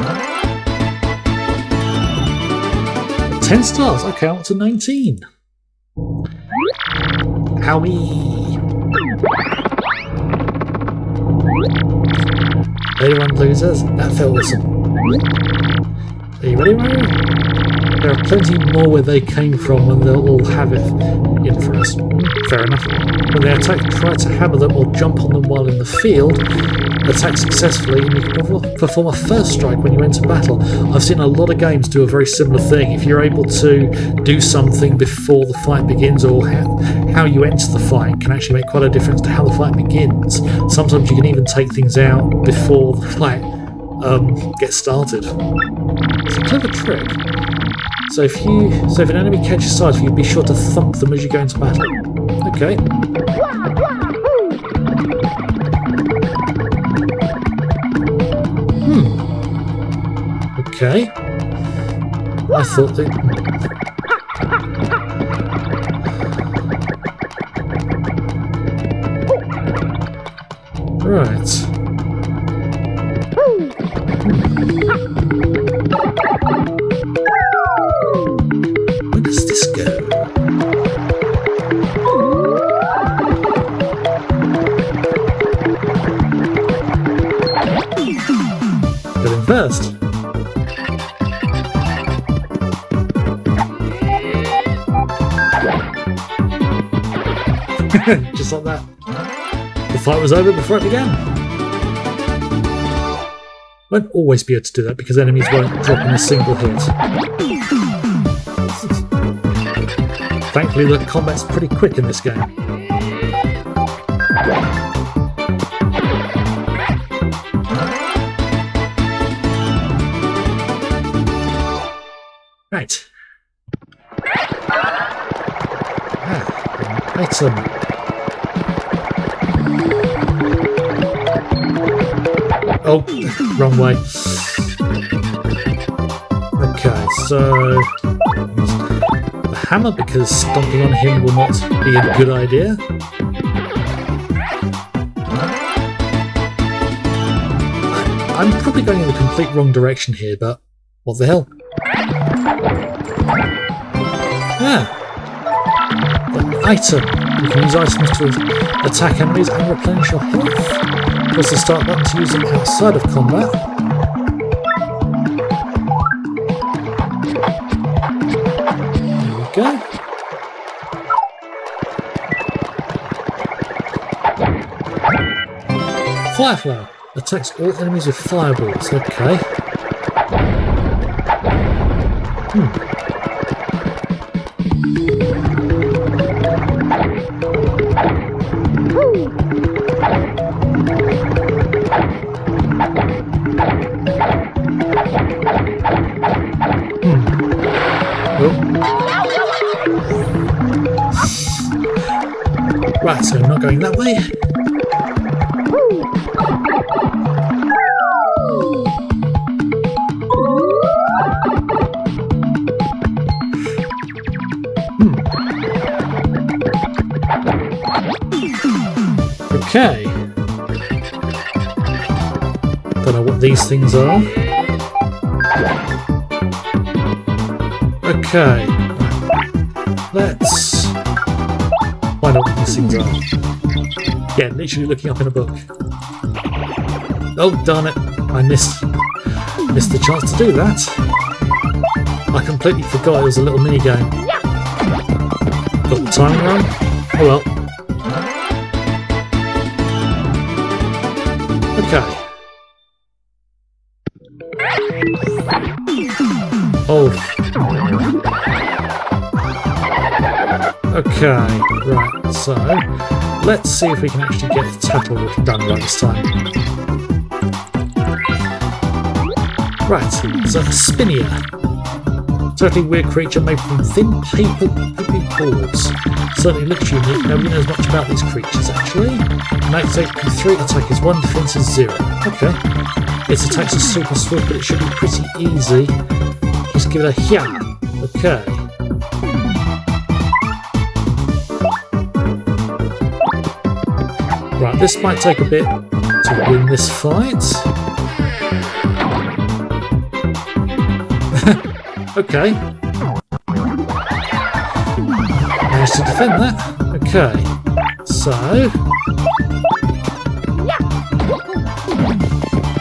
10 stars. Okay, I'm up to 19. Howie. 81 losers. That felt awesome. Are you ready, Mario? There are plenty more where they came from and they'll all have it in for us. Fair enough. When they attack, try to hammer them or jump on them while in the field. Attack successfully and you can perform a first strike when you enter battle. I've seen a lot of games do a very similar thing. If you're able to do something before the fight begins, or how you enter the fight can actually make quite a difference to how the fight begins. Sometimes you can even take things out before the fight gets started. It's a clever trick. So if an enemy catches sight of you, be sure to thump them as you go into battle. Okay. Okay. I thought that... Right. Where does this go? Go in first. Just like that. The fight was over before it began. Won't always be able to do that because enemies won't drop in a single hit. Thankfully the combat's pretty quick in this game. Right. Item. Oh, wrong way. Okay, so the hammer, because stomping on him will not be a good idea. I'm probably going in the complete wrong direction here, but what the hell? Item. You can use items to attack enemies and replenish your health. Press the start button to use them outside of combat. There we go. Fireflower. Attacks all enemies with fireballs. Okay. Right, so not going that way. Okay. Don't know what these things are. Okay. Let's find out what these things are. Yeah, literally looking up in a book. Oh, darn it. I missed the chance to do that. I completely forgot it was a little mini game. Got the timing wrong? Oh well. Okay. Oh. Okay, right, so let's see if we can actually get the tackle done right this time. Right, so Spinia. Totally weird creature made from thin paper boards. Certainly looks unique. Nobody knows much about these creatures actually. Max AP3, attack is 1, defense is 0. Okay. Its attacks are super swift, but it should be pretty easy. Just give it a hya. Okay. Right, this might take a bit to win this fight. Okay. Managed to defend that. Okay. So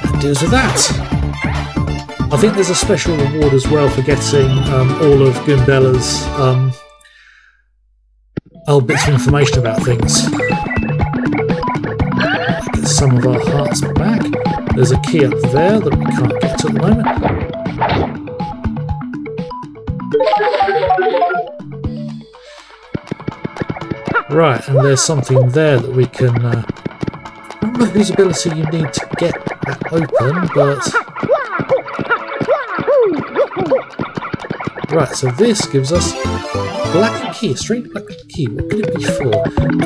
that deals with that. I think there's a special reward as well for getting all of Goombella's old bits of information about things. Get some of our hearts back. There's a key up there that we can't get to at the moment. Right, and there's something there that we can... I don't know whose ability you need to get that open, but... Right, so this gives us black key, a strange black key. What could it be for?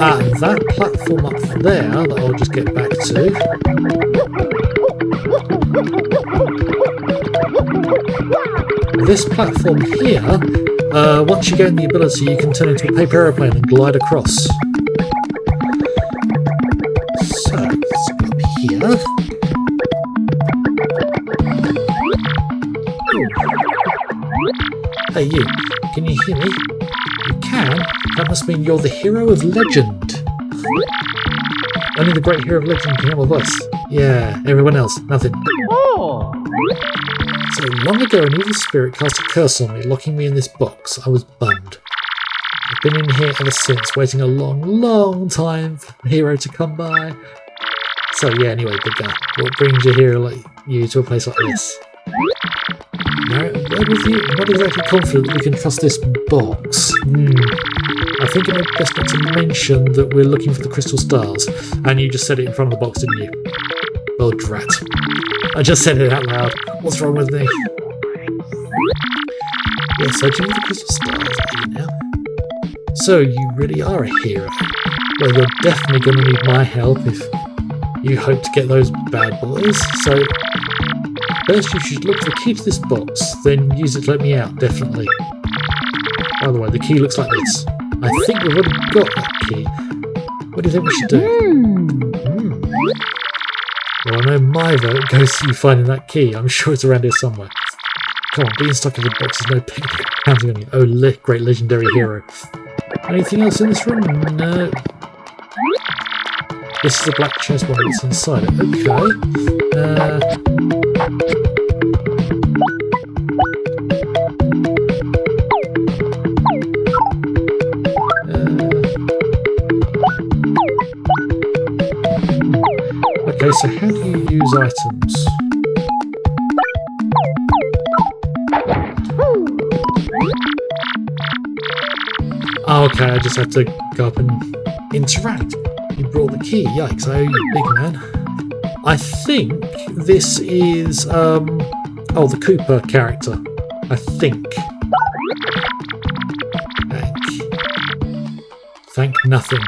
And that platform up there that I'll just get back to. This platform here, once you gain the ability, you can turn into a paper aeroplane and glide across. So, let's go up here. Hey you, can you hear me? You can? That must mean you're the hero of legend. Only the great hero of legend can hear my voice. Yeah, everyone else, nothing. Oh. So long ago an evil spirit cast a curse on me, locking me in this box. I was bummed. I've been in here ever since, waiting a long, long time for the hero to come by. So yeah, anyway, big guy, what brings a hero like you to a place like this? No, word with you, I'm not exactly confident that we can trust this box. I think it may be best not to mention that we're looking for the crystal stars. And you just said it in front of the box, didn't you? Oh, drat. I just said it out loud. What's wrong with me? You're searching for the crystal stars, are you now? So you really are a hero. Well, you're definitely going to need my help if you hope to get those bad boys. So first you should look for the key to this box, then use it to let me out, definitely. By the way, the key looks like this. I think we've already got that key. What do you think we should do? Well, I know my vote goes to you finding that key. I'm sure it's around here somewhere. Come on, being stuck in the box is no pain counting on you. Oh, great legendary hero. Anything else in this room? No. This is a black chest one that's inside it. Okay, so how do you use items? Oh, okay, I just have to go up and interact. You brought the key, yikes, I owe you, big man. I think this is, oh, the Cooper character. I think. Thank nothing.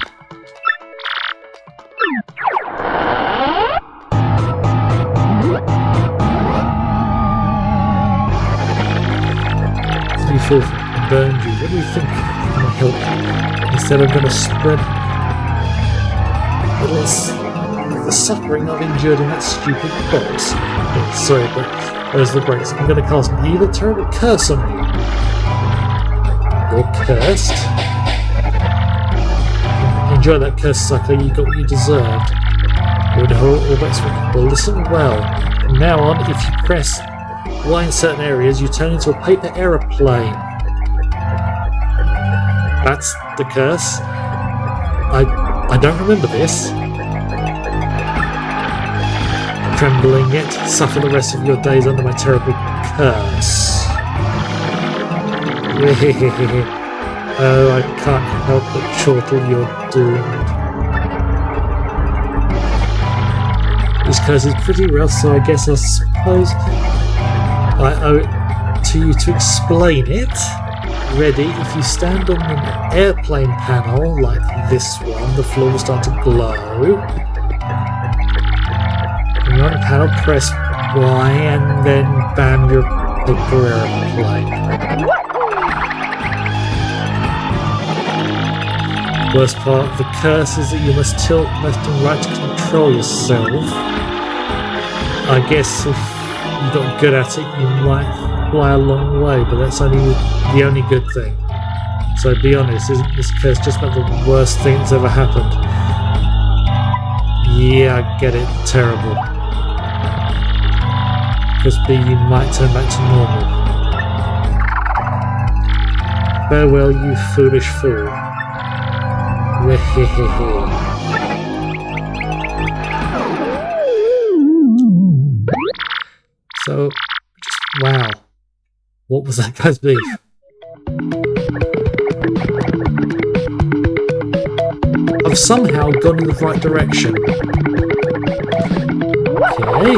forth and burned you. What do you think can help? Instead, I'm going to spread the suffering I've endured in that stupid box. Oh, sorry, but there's the breaks. I'm going to cast an evil, terrible curse on you. You're cursed. Enjoy that curse, sucker. You got what you deserved. You're the whole that's well, listen well. From now on, if you press Y in certain areas, you turn into a paper aeroplane. That's the curse. I don't remember this. Trembling yet, suffer the rest of your days under my terrible curse. Oh, I can't help but chortle, you're doomed. This curse is pretty rough, so I guess I suppose I owe it to you to explain it. Ready? If you stand on an airplane panel like this one, the floor will start to glow. When you're on a panel, press Y and then bam, your paper airplane. Worst part of the curse is that you must tilt left and right to control yourself. I guess if you got good at it, you might fly a long way, but that's only the only good thing. So be honest, isn't this curse just about the worst thing that's ever happened? Yeah, I get it. Terrible. Because B, you might turn back to normal. Farewell, you foolish fool. So, wow. What was that guy's beef? I've somehow gone in the right direction. Okay.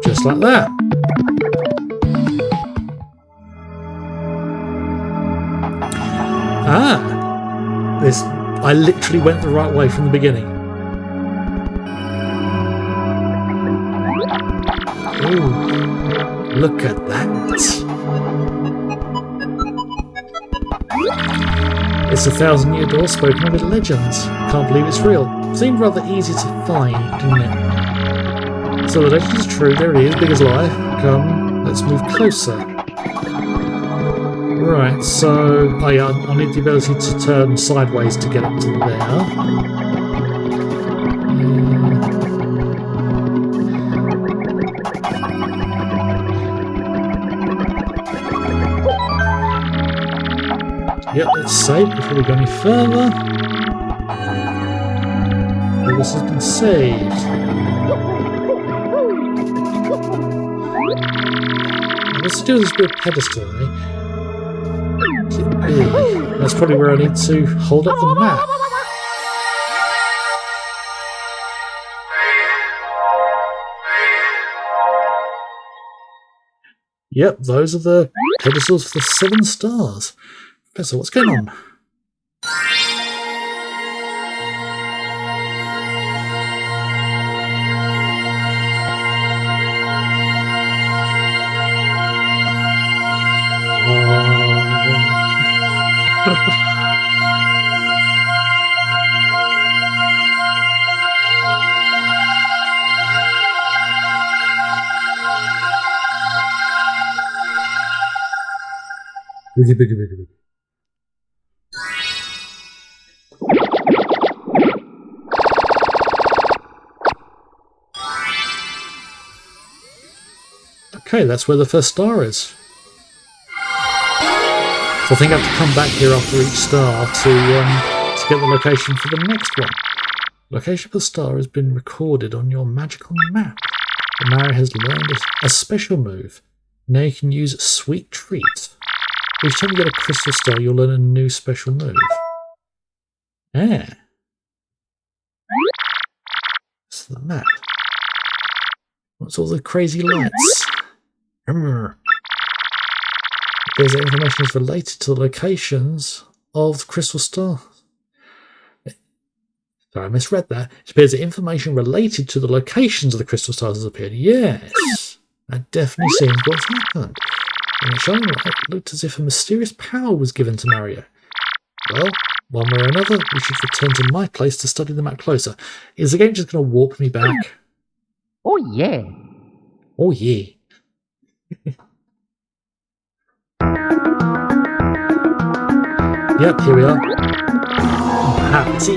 Just like that. I literally went the right way from the beginning. Ooh, look at that. It's a 1,000-year door spoken of in legends. Can't believe it's real. Seemed rather easy to find, didn't it? So the legend is true, there it is, big as life. Come, let's move closer. Right, so I need the ability to turn sideways to get up to there. Yep, let's save before we go any further. All this has been saved. Let's do this bit of pedestal, eh? That's probably where I need to hold up the map. Yep, those are the pedestals for the 7 stars. Professor, what's going on? Biggie. Okay, that's where the first star is. So I think I have to come back here after each star to get the location for the next one. Location for the star has been recorded on your magical map. The Mara has learned a special move. Now you can use Sweet Treat. Each time you get a crystal star, you'll learn a new special move. Ah. It's the map. What's all the crazy lights? Because the information is related to the locations of the crystal stars. Sorry, I misread that. It appears that information related to the locations of the crystal stars has appeared. Yes, that definitely seems what's happened. And it's showing light, it looked as if a mysterious power was given to Mario. Well, one way or another, we should return to my place to study the map closer. Is the game just going to warp me back? Oh, yeah. Oh, yeah. Yep, here we are. Happy.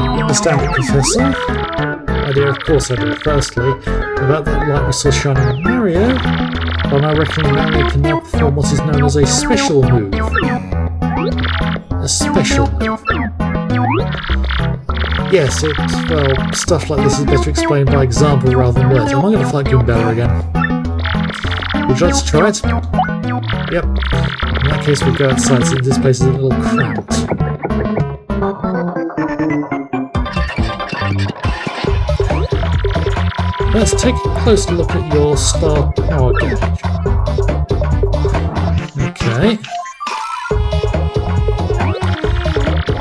You understand it, Professor? I do, of course I do. Firstly, about that light we saw shining on Mario, well, I reckon Mario can now perform what is known as a special move. A special move. Yes, well, stuff like this is better explained by example rather than words. Am I going to fight Goombella again? Would you like to try it? Yep. In that case, we'll go outside since this place is a little cramped. Let's take a closer look at your star power gauge. Okay.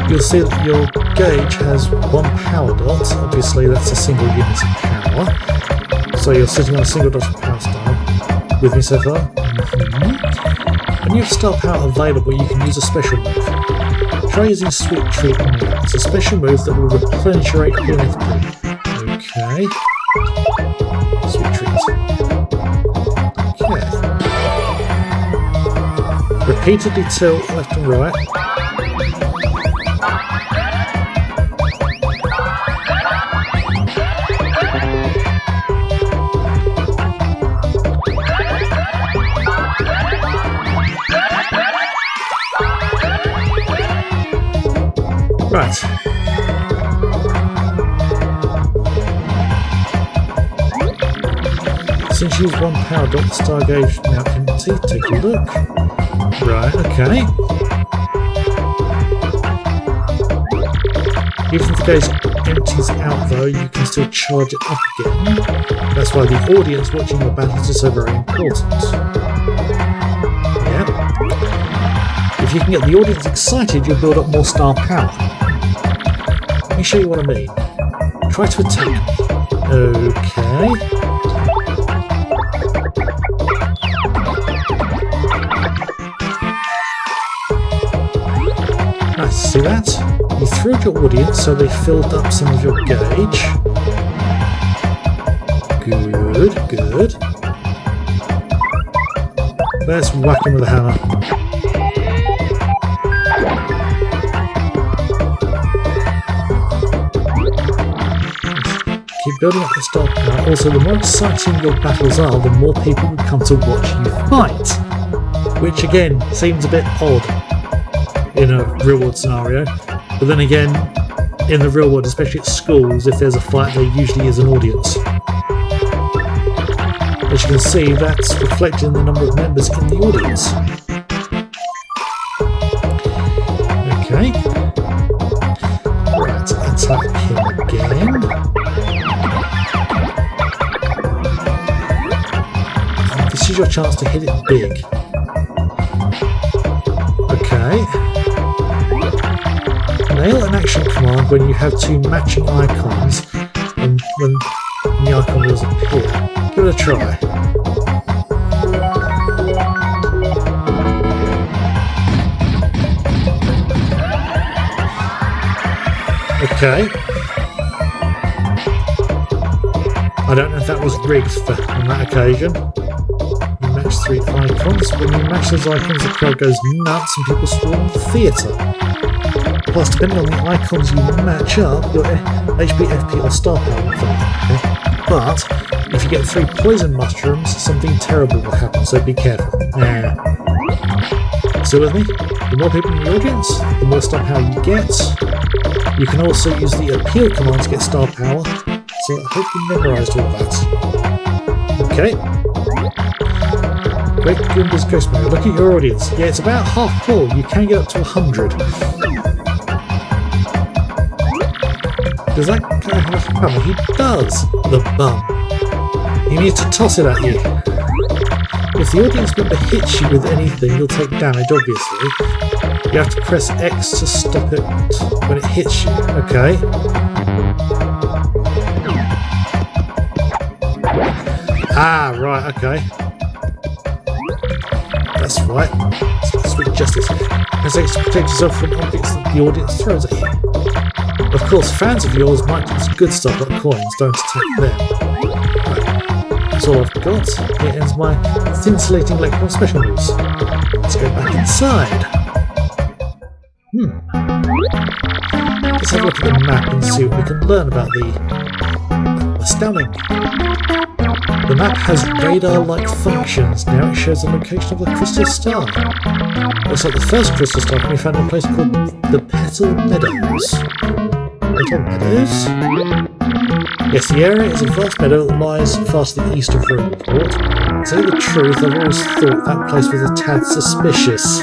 You'll see that your gauge has one power dot. Obviously, that's a single unit of power. So you're sitting on a single dot of power star. With me so far? When you have star power available, you can use a special move. Try using Sweet Treat on me. It's a special move that will replenish your HP and FP. Okay. Sweet Treat. Okay. Repeatedly tilt left and right. Right. Since you use one power dot, the star gauge now empty. Take a look. Right, okay. Even if the gauge empties out though, you can still charge it up again. That's why the audience watching your battles is so very important. Yeah. If you can get the audience excited, you'll build up more star power. Let me show you what I mean. Try to attack. Okay. Nice, see that? You thrilled your audience so they filled up some of your gauge. Good, good. Let's whack him with a hammer. Keep building up the star power. Also, the more exciting your battles are, the more people will come to watch you fight. Which again, seems a bit odd in a real world scenario. But then again, in the real world, especially at schools, if there's a fight, there usually is an audience. As you can see, that's reflected in the number of members in the audience. Okay. Right, attack him again. This is your chance to hit it big. Okay. Nail an action command when you have two matching icons and when the icon does appear. Give it a try. Okay. I don't know if that was rigged on that occasion. You match three icons. When you match those icons, the crowd goes nuts and people storm the theatre. Plus, depending on the icons you match up, your HP, FP or star power will fall. Okay? But if you get three poison mushrooms, something terrible will happen, so be careful. Still with me? The more people in the audience, the more star power you get. You can also use the appeal command to get star power, so I hope you memorised all that. Okay. Great Goomba's Ghost Mode. Look at your audience. Yeah, it's about half full. You can get up to 100. Does that guy have a hammer? He does! The bum. He needs to toss it at you. if the audience member hits you with anything, you'll take damage, obviously. You have to press X to stop it when it hits you. Okay. Ah, right, okay. That's right. Sweet justice. Press X to protect yourself from objects that the audience throws at you. Of course, fans of yours might use good stuff like coins, don't attack them. Right. That's all I've got. Here ends my scintillating electron special moves. Let's go back inside. Let's have a look at the map and see what we can learn about the astounding. The map has radar-like functions. Now it shows the location of the crystal star. Looks like the first crystal star can be found in a place called the Petal Meadows. Petal Meadows? Yes, the area is a vast meadow that lies far to the east of Rogueport. To tell you the truth, I've always thought that place was a tad suspicious.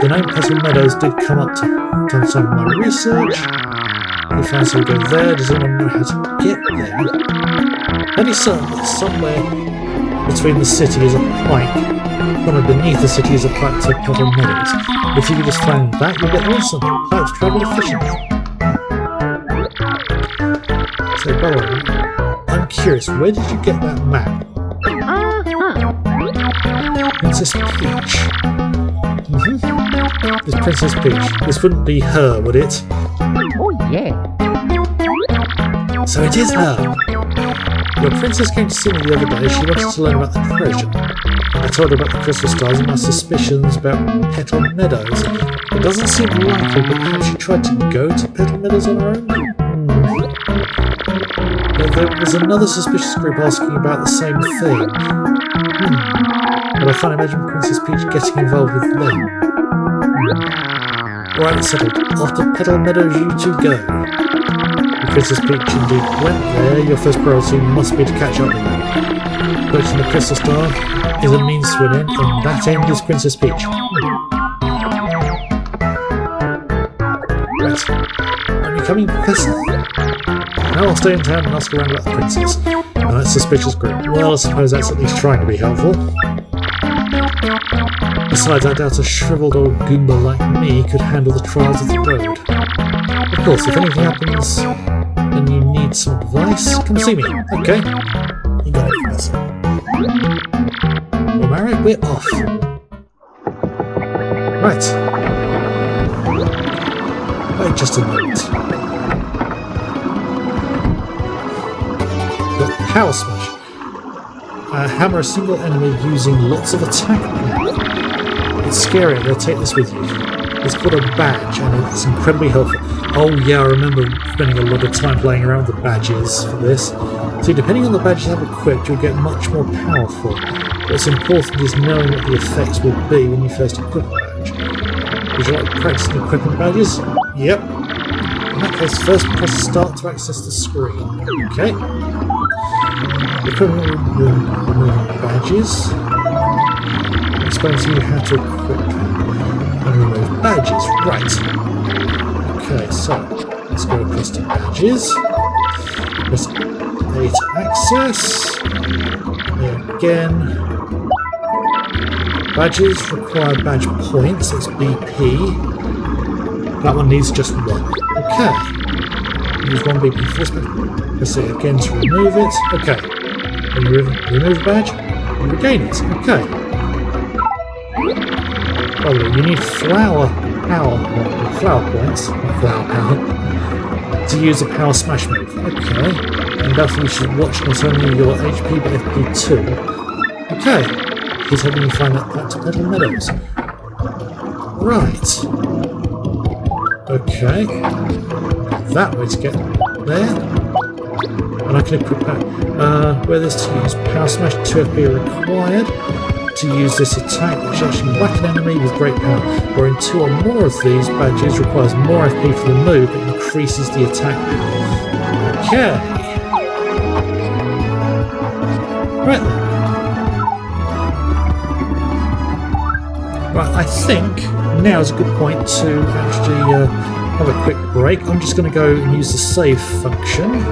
The name Petal Meadows did come up to some of my research. If you fancy we go there, does anyone know how to get there? Only certain that somewhere between the city is a plank, somewhere beneath the city is a plank to Petal Meadows. If you could just find that, you'll get awesome. Pirates travel efficiently. So, by the way, I'm curious, where did you get that map? Princess Peach. This Princess Peach. This wouldn't be her, would it? Oh yeah. So it is her. Your princess came to see me the other day. She wanted to learn about the treasure. I told her about the crystal stars and my suspicions about Petal Meadows. It doesn't seem likely, but perhaps she tried to go to Petal Meadows on her own? There was another suspicious group asking about the same thing. But I can't imagine Princess Peach getting involved with them. Alright, it's settled. Off to Petal Meadows you two go. If Princess Peach indeed went there, your first priority must be to catch up with her. Approaching the crystal star is a means to an end, and that end is Princess Peach. Right. Are you coming, Professor? No, I'll stay in town and ask around about the princess. That suspicious group. Well, I suppose that's at least trying to be helpful. Besides, I doubt a shriveled old Goomba like me could handle the trials of the road. Of course, if anything happens and you need some advice, come see me. Okay. You got it, Professor. Well, Mary, we're off. Right. Wait just a moment. The Power Smash. Hammer a single enemy using lots of attack power. It's scary, they'll take this with you. It's called a badge and it's incredibly helpful. Oh yeah, I remember spending a lot of time playing around with the badges for this. See, depending on the badge you have equipped, you'll get much more powerful. What's important is knowing what the effects will be when you first equip a badge. Would you like practicing equipping badges? Yep. In that case, first press start to access the screen. Okay. Equipping removing badges. Explain to you how to equip and remove badges. Right. Okay, so let's go across to badges. Press A to access. There again. Badges require badge points. It's BP. That one needs just one. Okay. Use one BP for this badge. Press it again to remove it. Okay. When you remove the badge, you regain it. Okay. By the way, you need flower points, flower power, to use a power smash move. Okay. And therefore you should watch not only your HP but FP too. Okay. He's helping you find that back to Petal Meadows. Right. Okay. That way to get there. And I can equip that. Where this to use Power Smash, 2 FP are required to use this attack, which actually whack an enemy with great power. Wherein 2 or more of these badges requires more FP for the move, but increases the attack power. Okay. Right then. Right, I think now is a good point to actually have a quick break. I'm just going to go and use the save function.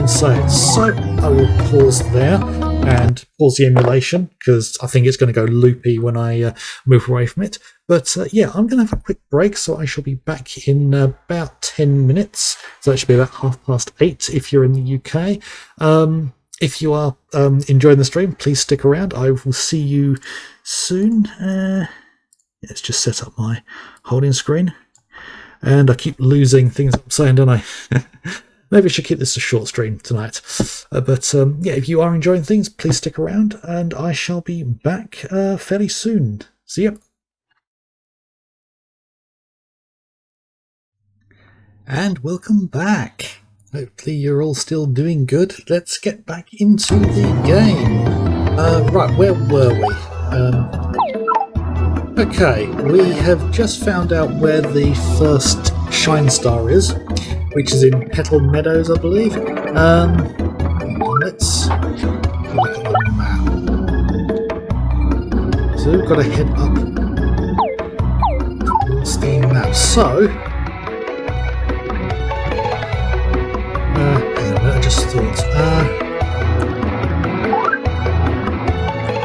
and say it. So I will pause there and pause the emulation because I think it's going to go loopy when I move away from it. But yeah, I'm going to have a quick break, so I shall be back in about 10 minutes. So that should be about 8:30 if you're in the UK. If you are enjoying the stream, please stick around. I will see you soon. Let's just set up my holding screen. And I keep losing things I'm saying, don't I? Maybe I should keep this a short stream tonight. But yeah, if you are enjoying things, please stick around, and I shall be back fairly soon. See ya. And welcome back. Hopefully you're all still doing good. Let's get back into the game. Right, where were we? Okay, we have just found out where the first Shine Star is, which is in Petal Meadows, I believe. Let's look at the map. So we've got to head up towards the map. So, I just thought,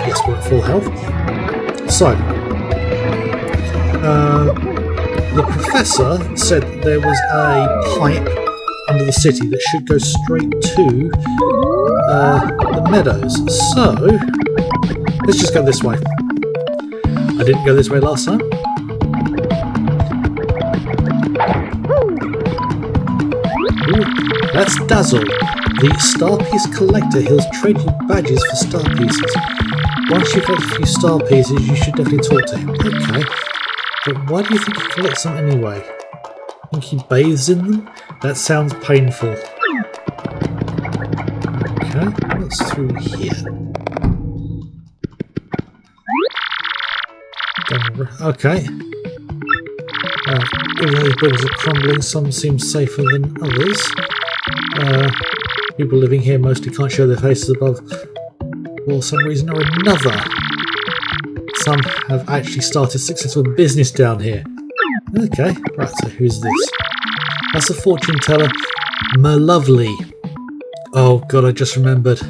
yes, we're at full health. So, the professor said there was a pipe under the city that should go straight to the meadows. So, let's just go this way. I didn't go this way last time. Ooh, that's Dazzle. The star piece collector. He'll trade you badges for star pieces. Once you've got a few star pieces, you should definitely talk to him. Okay. But why do you think he collects them anyway? I think he bathes in them? That sounds painful. Okay, what's through here? Okay. Even though these buildings are crumbling, some seem safer than others. People living here mostly can't show their faces above for some reason or another. Some have actually started successful business down here. Okay, right, so who's this? That's a fortune teller, Merlovely. Oh god, I just remembered.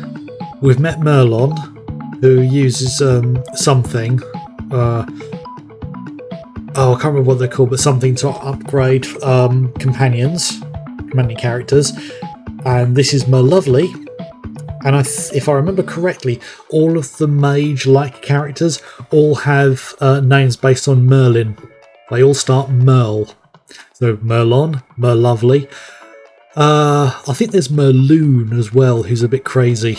We've met Merlon, who uses something. Oh, I can't remember what they're called, but something to upgrade companion characters. And this is Merlovely. And if I remember correctly, all of the mage-like characters all have names based on Merlin. They all start Merle. So Merlon, Merlovely. I think there's Merloon as well, who's a bit crazy.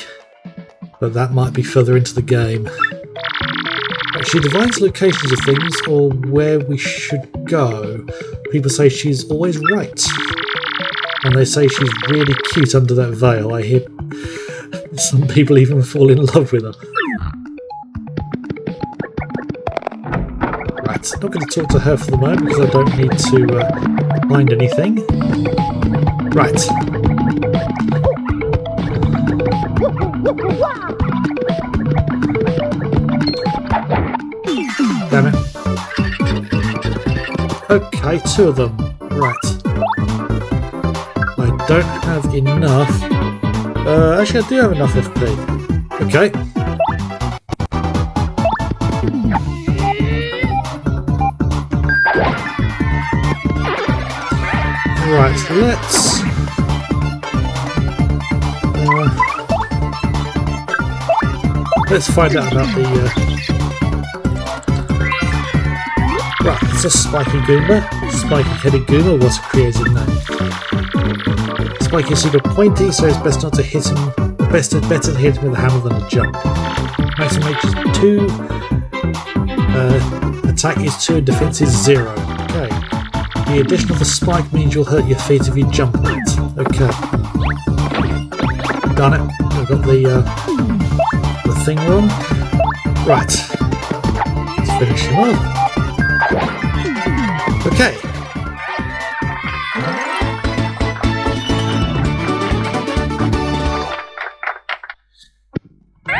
But that might be further into the game. She divines locations of things or where we should go. People say she's always right. And they say she's really cute under that veil. I hear some people even fall in love with her. Right, not going to talk to her for the moment because I don't need to find anything. Right. Damn it. Okay, 2 of them. Right. I don't have enough. Actually, I do have enough FP. Okay. Right, let's find out about the. Right, it's a spiky Goomba. Spiky-headed Goomba was a creative name. Spike is super pointy, so it's best not to hit him. Better to hit him with a hammer than a jump. Maximum HP is 2. Attack is 2 and defense is 0. Okay. The addition of the spike means you'll hurt your feet if you jump on it. Okay. Done it. I've got the thing wrong. Right. Let's finish him off. Okay.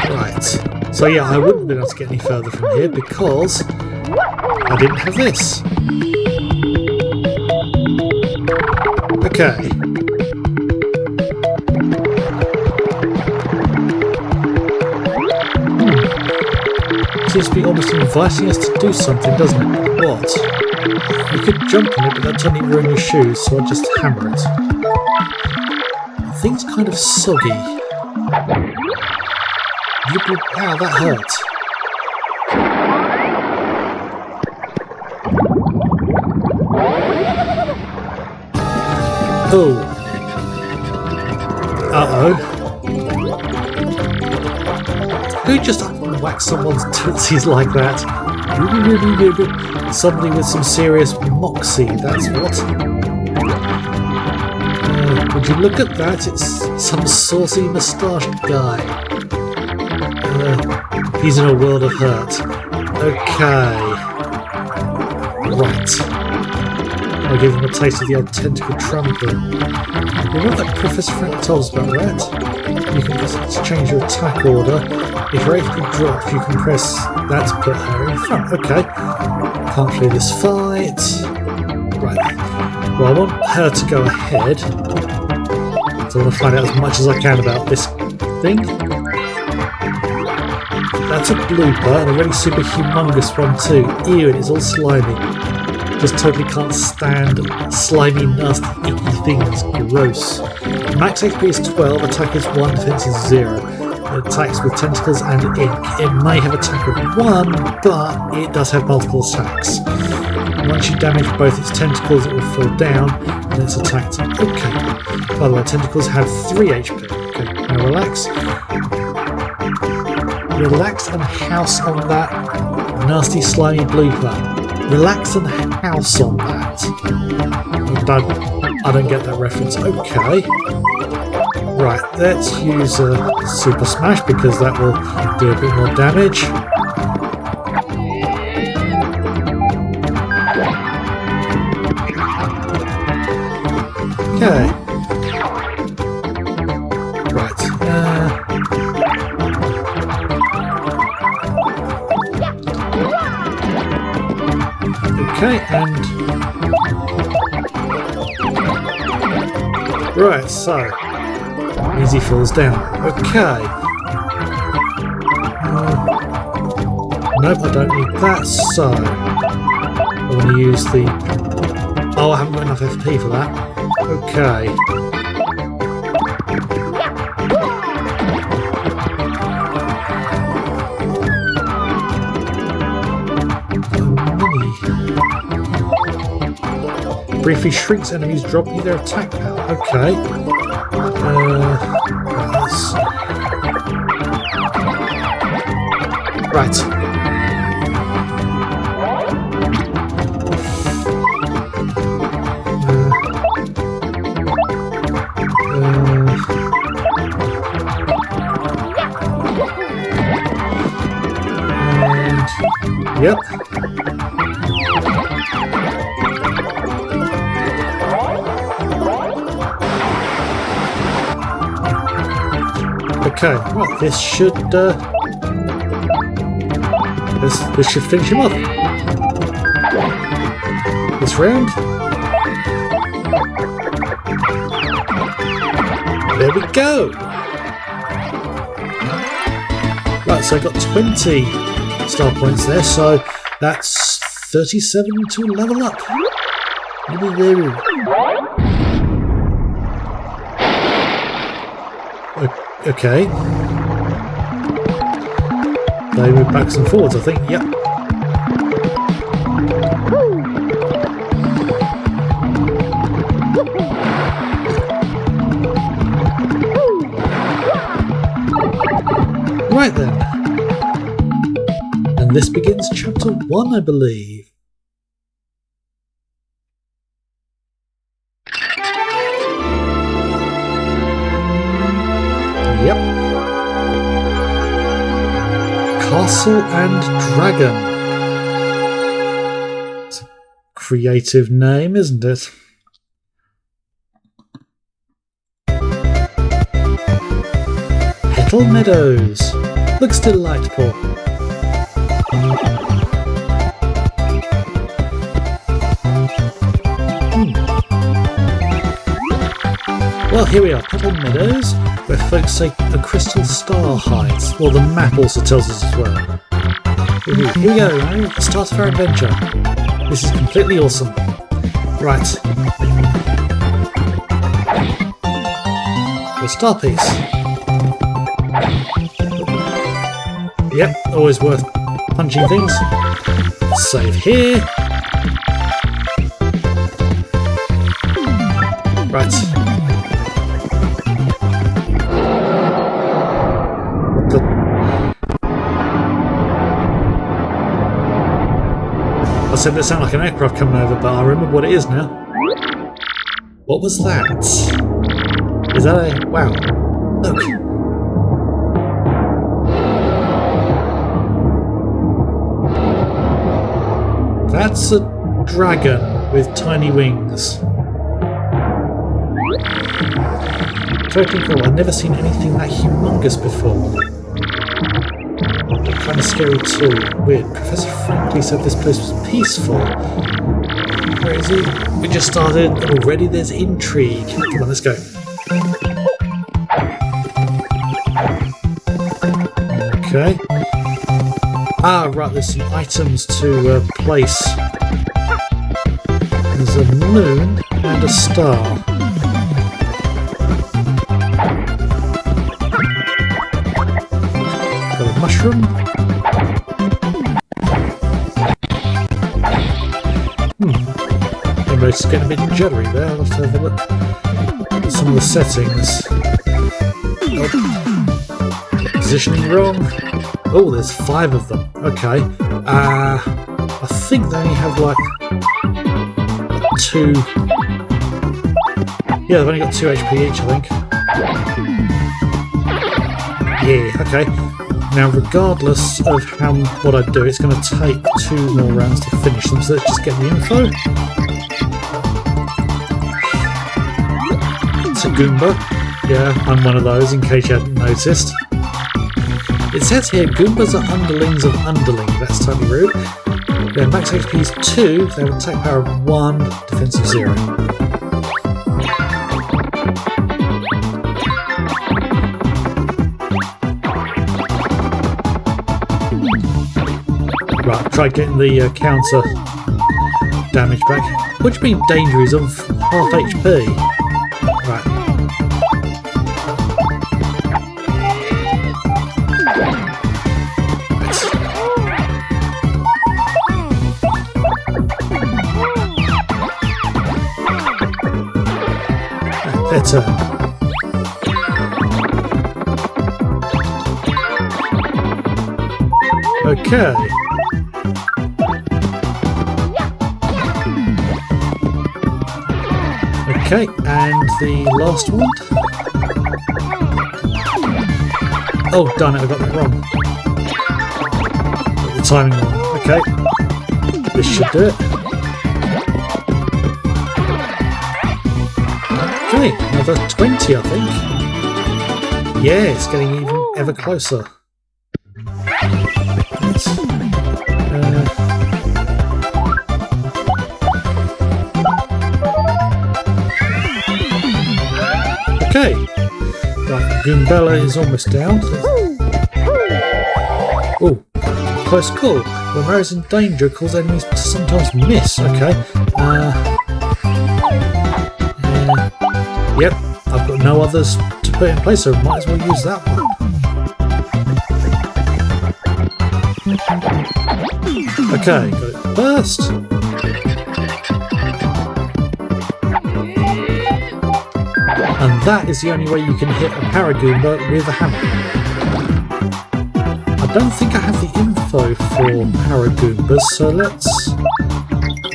Right. So yeah, I wouldn't be able to get any further from here because I didn't have this. Okay. seems to be almost inviting us to do something, doesn't it? What? You could jump on it, but that'd totally ruin your shoes, so I'll just hammer it. The thing's kind of soggy. Ow, that hurt. Oh. Uh-oh. Who just whacked someone's tootsies like that? Somebody with some serious moxie, that's what. Would you look at that? It's some saucy moustached guy. He's in a world of hurt. Okay. Right. I'll give him a taste of the old tentacle trampling. You know what that Professor Frank told us about, right? You can just change your attack order. If your HP drops, you can press that to put her in front. Okay. Can't flee this fight. Right. Well, I want her to go ahead. So I want to find out as much as I can about this thing. That's a blooper, and a really super humongous one too. Ew, and it's all slimy. Just totally can't stand slimy, nasty, icky things. Gross. Max HP is 12, attack is 1, defense is 0. It attacks with tentacles and ink. It may have attack of 1, but it does have multiple attacks. Once you damage both its tentacles, it will fall down, and it's attacked. Okay. By the way, tentacles have 3 HP. Okay, now relax. Relax and house on that nasty, slimy blooper. Relax and house on that. I don't get that reference. Okay. Right, let's use a Super Smash because that will do a bit more damage. Okay. Right. Okay, and right, so easy falls down. Okay. Nope, I don't need that. So I want to use the. Oh, I haven't got enough FP for that. Okay. Briefly shrinks enemies, dropping their attack power. Okay. Right. Yep. Okay, well, this should this should finish him off. This round. There we go. Right, so I got 20 star points there, so that's 37 to level up. Okay. They move backs and forwards, I think. Yep. Right then. And this begins chapter 1, I believe. Yep. Castle and Dragon. It's a creative name, isn't it? Petal Meadows. Looks delightful. Well, here we are, Petal Meadows, where folks say a crystal star hides. Well, the map also tells us as well. Here we go, man. Start of our adventure. This is completely awesome. Right. The star piece. Yep, always worth punching things. Save here. Right. I said that sounded like an aircraft coming over, but I remember what it is now. What was that? Is that a... wow. Look. That's a dragon with tiny wings. Totally cool. I've never seen anything that humongous before. Kind of scary too. Weird. Professor Franklin said this place was peaceful. Crazy. We just started and already there's intrigue. Come on, let's go. Okay. Ah, right, there's some items to place. There's a moon and a star. Got a mushroom. It's getting a bit jittery there. I'll have to have a look at some of the settings. Oh. Positioning wrong. Oh, there's 5 of them. Okay. I think they only have like 2. Yeah, they've only got 2 HP each, I think. Yeah, okay. Now, regardless of what I do, it's going to take 2 more rounds to finish them, so let's just get the info. It's a Goomba. Yeah, I'm one of those, in case you hadn't noticed. It says here, Goombas are underlings of underling. That's totally rude. Their max HP is 2, they have attack power of 1, defense of 0. Right, try getting the counter damage back. What do you mean danger is of half HP? Right. Their turn. Okay. Okay, and the last one. Oh, darn it, I got that wrong. Got the timing wrong. Okay. This should do it. Okay, another 20, I think. Yeah, it's getting even ever closer. Okay, right, Goombella is almost down. Oh, close call. When Mary's in danger, cause enemies to sometimes miss. Okay. Yep, I've got no others to put in place, so might as well use that one. Okay, got it first. And that is the only way you can hit a Paragoomba with a hammer. I don't think I have the info for Paragoombas, so let's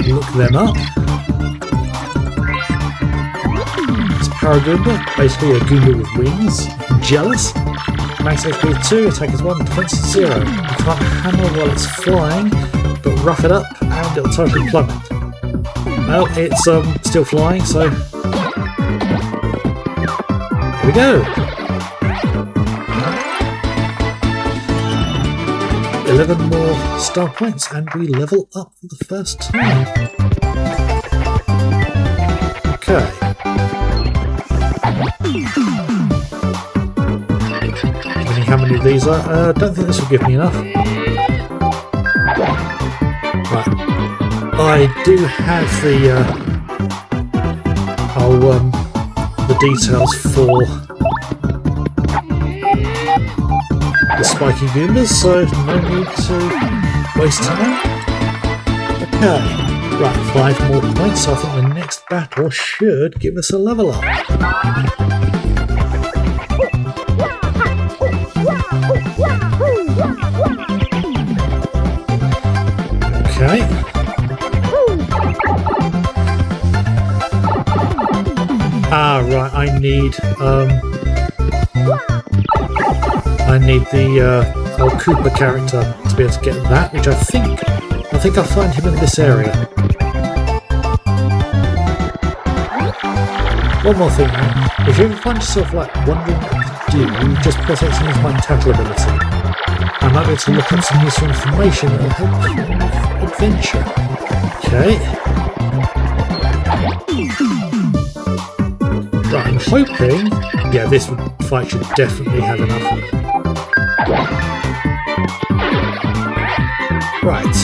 look them up. It's Paragoomba, basically a Goomba with wings. Jealous. Max HP is 2, attack is 1, defense is 0. You can't hammer while it's flying, but rough it up and it'll totally plummet. Well, it's still flying, so... Here we go! 11 more star points and we level up for the first time. Okay. How many of these are? I don't think this will give me enough. Right. I do have the details for the spiky goombas, so no need to waste time. Okay, right, 5 more points, so I think the next battle should give us a level up. Okay. Ah, right, I need the old Cooper character to be able to get that, which I think I'll find him in this area. One more thing, if you ever find yourself wondering what to do, just press X and use my tattle ability. I might be able to look up some useful information that will help you with adventure. Okay. Right, I'm hoping, yeah, this fight should definitely have enough. Right,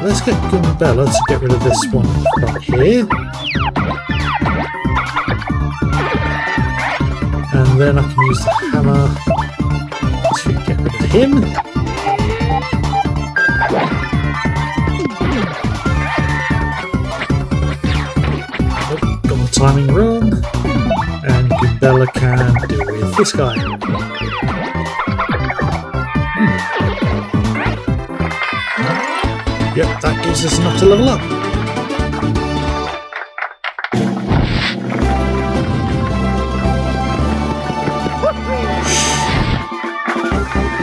let's get Gumbella to get rid of this one right here. And then I can use the hammer to get rid of him. Oh, got the timing wrong. And Gumbella can deal with this guy. Yep, that gives us enough to level up.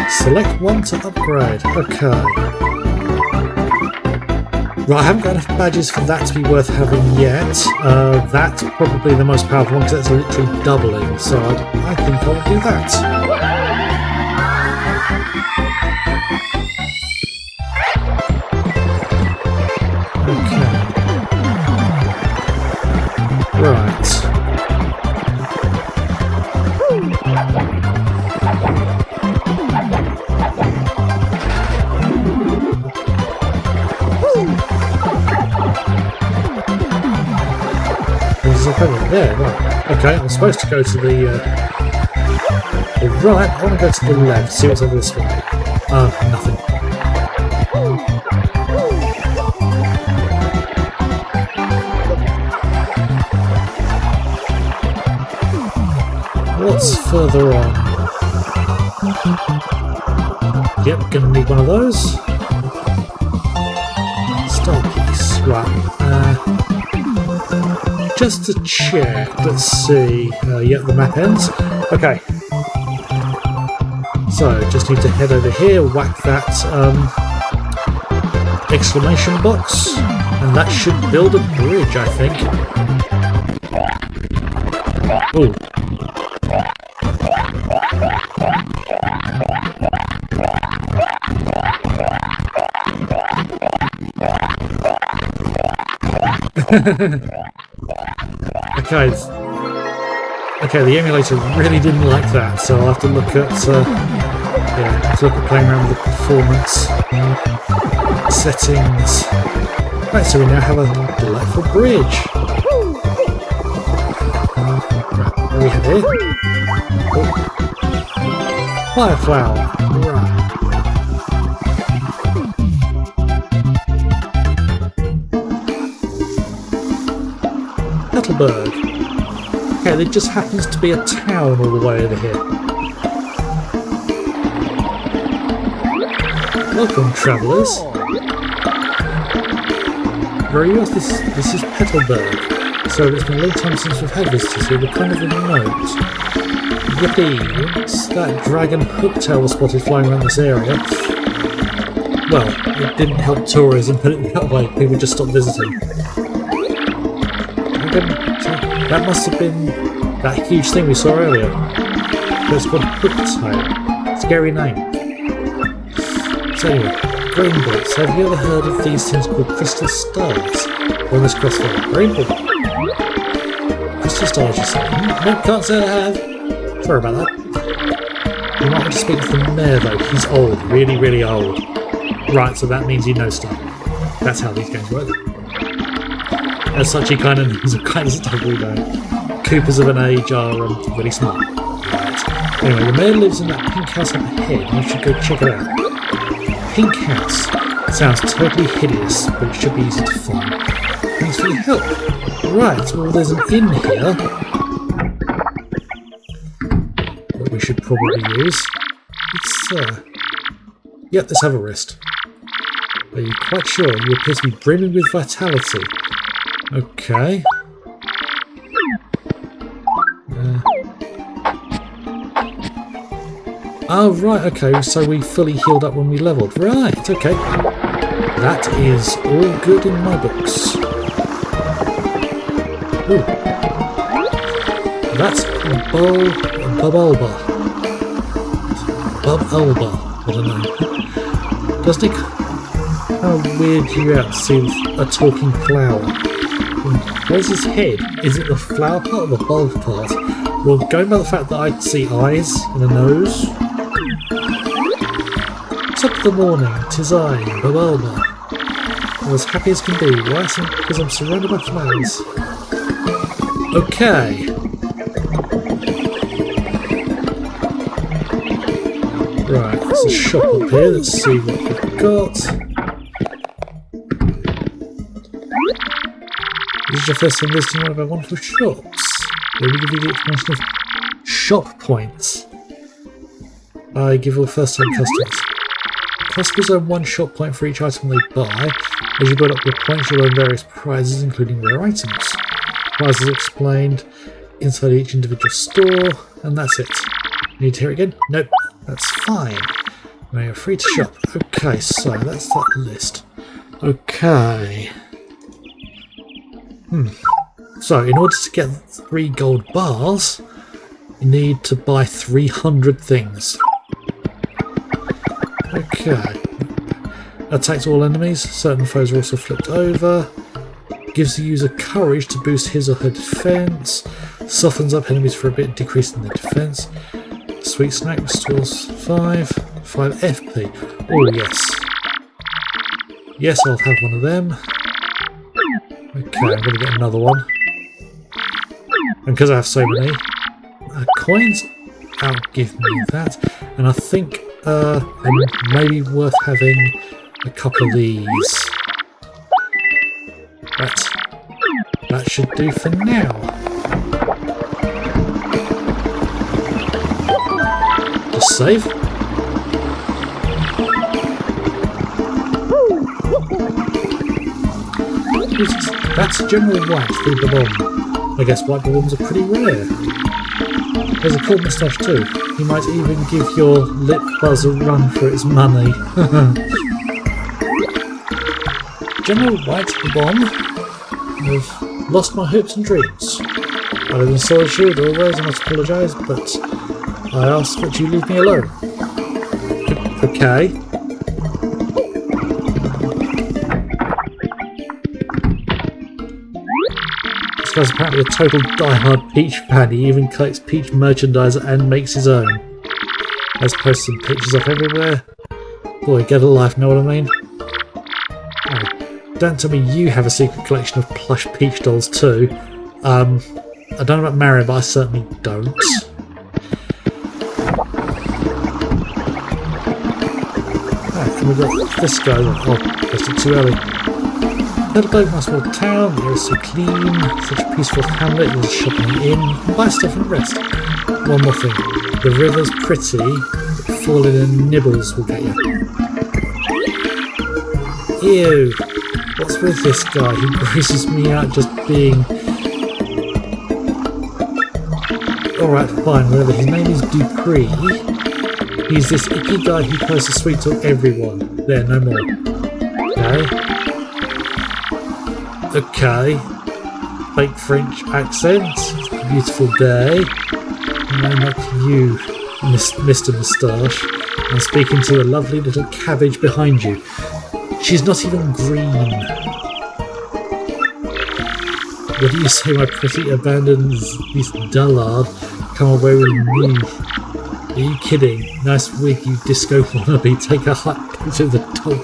Select one to upgrade. Okay. Right, I haven't got enough badges for that to be worth having yet. That's probably the most powerful one because that's literally doubling, so I think I'll do that. Right. There's a thing there, right. Okay, I'm supposed to go to the right, I want to go to the left, see what's over this way. Nothing. What's further on? Yep, gonna need one of those. Star piece, right. Just to check, let's see. Yep, the map ends. Okay. So, just need to head over here, whack that exclamation box, and that should build a bridge, I think. Ooh. Okay, the emulator really didn't like that, so I'll have to look at playing around with the performance settings. Right, so we now have a delightful bridge. Right, what do we have here? Oh. Fireflower. Right. Petalburg. Okay, there just happens to be a town all the way over here. Welcome, travellers. Very well, this is Petalburg. So it's been a long time since we've had visitors here. We're kind of remote. Yippee! Once that dragon hooktail was spotted flying around this area, well, it didn't help tourism, put it that way. People just stopped visiting. That must have been that huge thing we saw earlier. It's called hooktail. Scary name. So anyway, grain bits. Have you ever heard of these things called crystal stars? On this crossfire. Very important. Crystal stars, you say? No, can't say I have. Sorry about that. You might want to speak to the mayor though. He's old, really, really old. Right, so that means he knows stuff. That's how these games work. As such, he kind of knows all kinds of stuff we don't. Coopers of an age are really smart. Right. Anyway, the mayor lives in that pink house up ahead, and you should go check it out. Pink house. Sounds totally hideous, but it should be easy to find. Thanks for your help. Right, well, there's an inn here that we should probably use. It's, yep, let's have a rest. Are you quite sure? You appear to be brimming with vitality. Okay. Oh, right, okay, so we fully healed up when we leveled. Right, okay. That is all good in my books. Ooh. That's Bubulba. Bubulba, what a name. Doesn't it kind of weird you out to see a talking flower? Where's his head? Is it the flower part or the bulb part? Well, going by the fact that I see eyes and a nose. Top of the morning, 'tis I, Bubulba. I'm as happy as can be, right? Because I'm surrounded by flowers. Okay. Right, there's a shop up here. Let's see what we've got. This is your first time visiting one of our wonderful shops. Where we give you the explanation of shop points. I give all first-time customers. Customers earn 1 shop point for each item they buy. As you build up your points, you'll earn various prizes, including rare items. Prizes explained inside each individual store, and that's it. Need to hear it again? Nope, that's fine. Now you're free to shop. Okay, so that's that list. Okay. So, in order to get 3 gold bars, you need to buy 300 things. Okay. Attacks all enemies. Certain foes are also flipped over. Gives the user courage to boost his or her defense. Softens up enemies for a bit, decreasing their defense. Sweet snack restores 5 FP. Oh yes. Yes, I'll have one of them. Okay, I'm going to get another one. And because I have so many coins, outgive me that. And I think it may be worth having a couple of these. That should do for now. Just save. That's general white through the bomb. I guess white bombs are pretty rare. There's a cool moustache too. He might even give your lip buzz a run for its money. General White the Bomb. I've lost my hopes and dreams. I live in solitude always, I must apologise, but I ask that you leave me alone. Okay. This guy's apparently a total die-hard Peach fan. He even collects Peach merchandise and makes his own. Let's post some pictures up everywhere. Boy, get a life, know what I mean? Oh, don't tell me you have a secret collection of plush Peach dolls too. I don't know about Mario, but I certainly don't. Right, and we've got this guy. Oh, pressed it too early. Little boat, nice little town, the air is so clean, such a peaceful hamlet, there's a shop and an inn, you can buy stuff and rest. One more thing, the river's pretty, but falling in nibbles will get you. Ew, what's with this guy? He grosses me out just being... Alright, fine, whatever, his name is Dupree. He's this icky guy who tries to sweet talk everyone. There, no more. Okay. Okay, fake French accent, it's a beautiful day. No, not you, Mr. Moustache. I'm speaking to the lovely little cabbage behind you. She's not even green. What do you say, my pretty abandoned this dullard? Come away with me. Are you kidding? Nice wig, you disco wannabe. Take a hike to the top.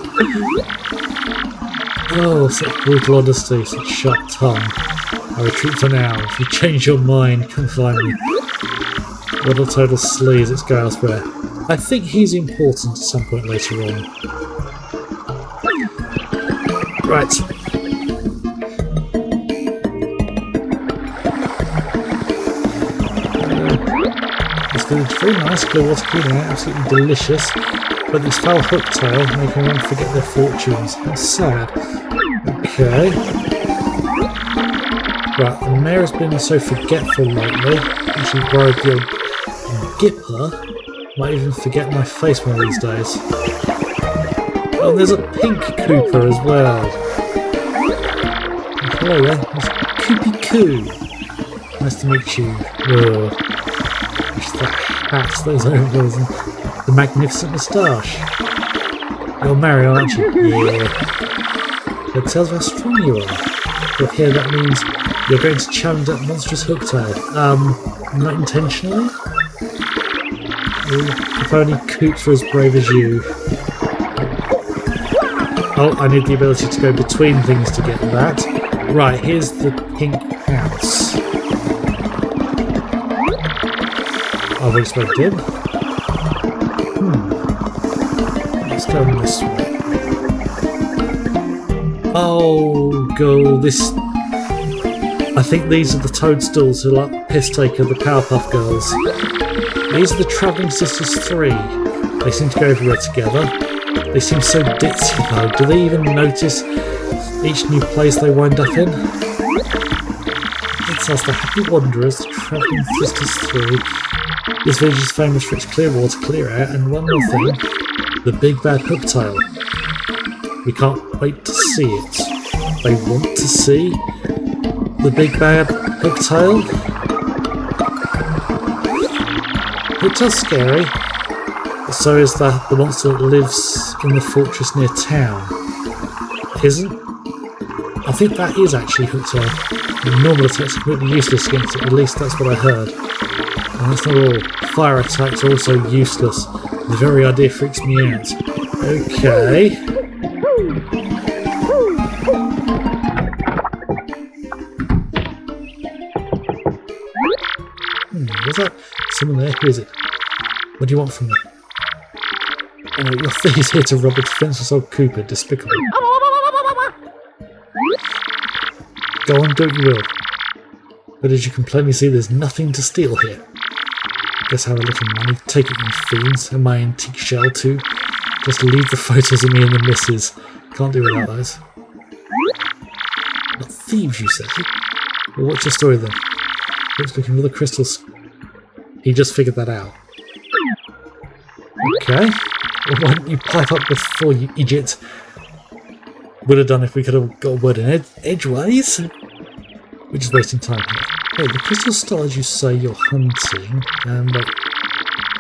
Oh, such brutal honesty, such sharp tongue. I retreat for now. If you change your mind, come find me. What a total sleaze, let's go elsewhere. I think he's important at some point later on. Right. This village is very nice, clear water cooling out, absolutely delicious. But these foul hooktail make everyone forget their fortunes. How sad. Okay. Right, the mayor has been so forgetful lately. I'm actually worried the old Gipper might even forget my face one of these days. Oh, there's a pink Cooper as well. Hello there, it's Koopy Coo. Nice to meet you. Ugh. Just that hat, those overalls, and the magnificent moustache. You're married, aren't you? Yeah. That tells how strong you are. But here that means you're going to challenge that monstrous hooktail. Not intentionally? If only Coops were as brave as you. Oh, I need the ability to go between things to get that. Right, here's the pink house. I've already spoken to him. Let's go this way. Oh, girl, this... I think these are the toadstools who are like piss taker, the Powerpuff Girls. These are the Travelling Sisters 3. They seem to go everywhere together. They seem so ditzy though. Do they even notice each new place they wind up in? It's us, the Happy Wanderers, the Travelling Sisters 3. This village is famous for its clear water, clear air, and one more thing, the big bad hooktail. We can't wait to see it. They want to see the big bad hooktail. Hooktail's scary, but so is the monster that lives in the fortress near town. Isn't? I think that is actually Hooktail. Normal attacks are completely useless against it, at least that's what I heard. And that's not all. Fire attacks are also useless. The very idea freaks me out. Okay. Was that someone there? Who is it? What do you want from me? Oh no, your thieves here to rob a defenseless old Cooper. Despicable. Go on, do what you will. But as you can plainly see, there's nothing to steal here. Guess have a little money. Take it, you fiends. And my antique shell too. Just leave the photos of me and the missus. Can't do without those. Not thieves, you say? Well, what's your story then? Looks looking for the crystals. He just figured that out. Okay. Well, why don't you pipe up before, you idiot? Would have done if we could have got a word in edgeways. We're just wasting time here. Hey, the crystal stars you say you're hunting. Wait,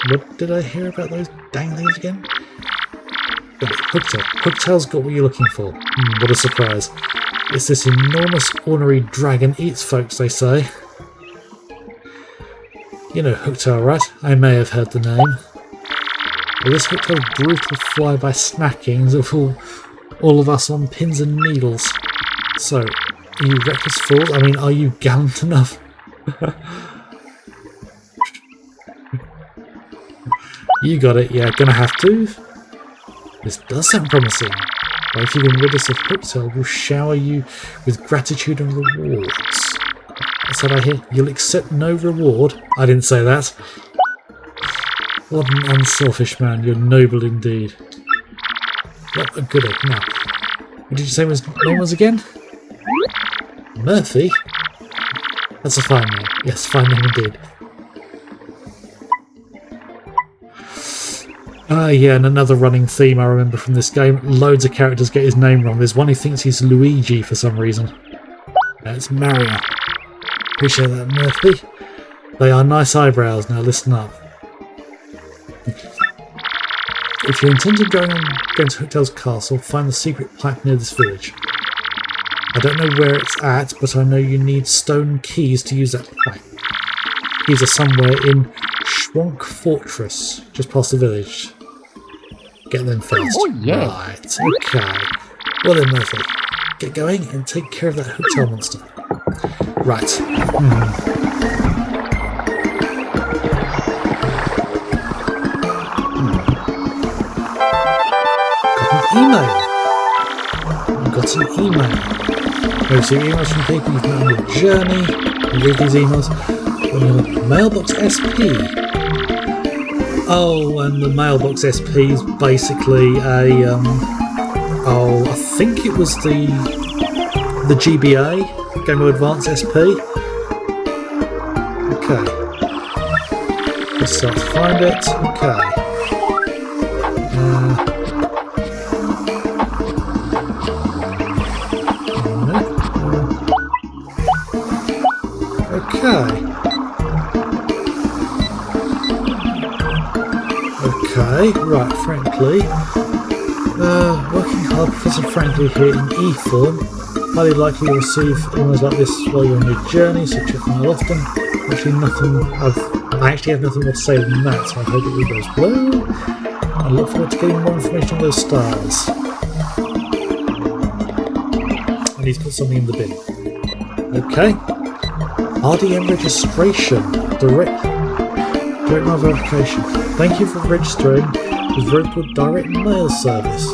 what did I hear about those dang things again? Wait, Hooktail. Hooktail's got what you're looking for. What a surprise. It's this enormous ornery dragon eats folks, they say. You know Hooktail, right? I may have heard the name. Well, this Hooktail's brutal fly-by snackings of all of us on pins and needles. So, are you reckless fools? I mean, are you gallant enough? You got it, yeah, gonna have to. This does sound promising. Well, if you can rid us of Hooktail, we'll shower you with gratitude and rewards. That's what I hear. You'll accept no reward. I didn't say that. What an unselfish man. You're noble indeed. What a good egg. Now, what did you say his name was again? Murphy? That's a fine name. Yes, fine name indeed. Yeah, and another running theme I remember from this game. Loads of characters get his name wrong. There's one who thinks he's Luigi for some reason. It's Mario. Appreciate that, Murphy. They are nice eyebrows. Now listen up. If you intend on going to Hooktail's castle, find the secret pipe near this village. I don't know where it's at, but I know you need stone keys to use that pipe. Keys are somewhere in Schwank Fortress, just past the village. Get them first. Oh, yeah. Right, okay. Well then, Murphy, get going and take care of that hotel monster. Right. Got an email. You receive emails from people you've met on your journey. You read these emails on your mailbox SP. Oh, and the mailbox SP is basically a I think it was the GBA, Game Boy Advance SP. Okay. Let's start to find it. Okay. Okay, right, Frankly. Working hard, Professor Frankly here in E-form. Highly likely you'll receive emails like this while you're on your journey, so check them out often. I actually have nothing more to say than that, so I hope it all goes well. I look forward to getting more information on those stars. I need to put something in the bin. Okay. RDM registration. Direct mail verification. Thank you for registering with Ropewood Direct Mail Service.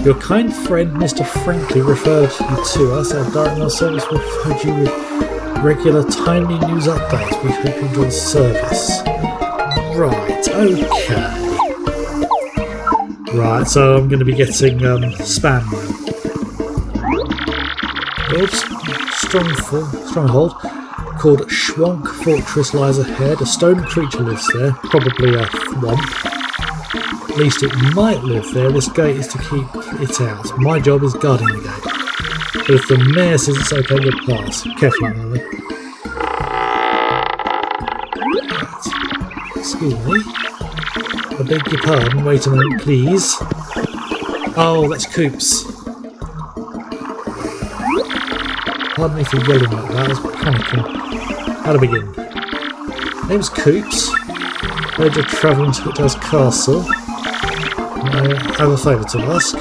Your kind friend Mr. Frankly referred you to us. Our direct mail service will provide you with regular timely news updates. We hope you enjoy the service. Right, okay. Right, so I'm going to be getting spam mail. Oops, stronghold called Schwank Fortress lies ahead. A stone creature lives there, probably a thwomp. At least it might live there. This gate is to keep it out. My job is guarding the gate. But if the mayor says it's okay, we'll pass. Carefully, Mother. Excuse me. I beg your pardon. Wait a moment, please. Oh, that's Coops. Pardon me for yelling like that. I was panicking. How to begin? Name's Coops. Heard you're travelling to Hotel's castle. I have a favour to ask.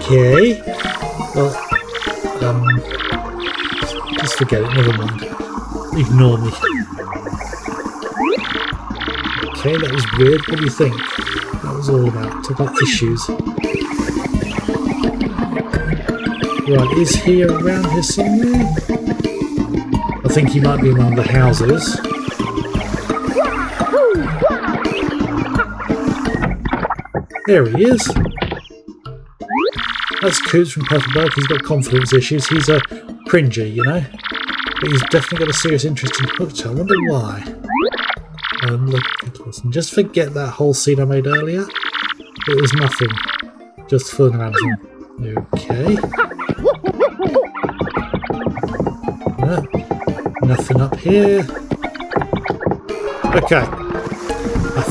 Okay. Well, just forget it, never mind. Ignore me. Okay, that was weird. What do you think? That was all about. Talk about issues. Right, is he around here somewhere? I think he might be in one of the houses. There he is. That's Coots from Pufferberg. He's got confidence issues. He's a cringy, you know? But he's definitely got a serious interest in Hooked. I wonder why. Look, listen, just forget that whole scene I made earlier. It was nothing. Just fooling around with him. Okay. Nothing up here. Okay. I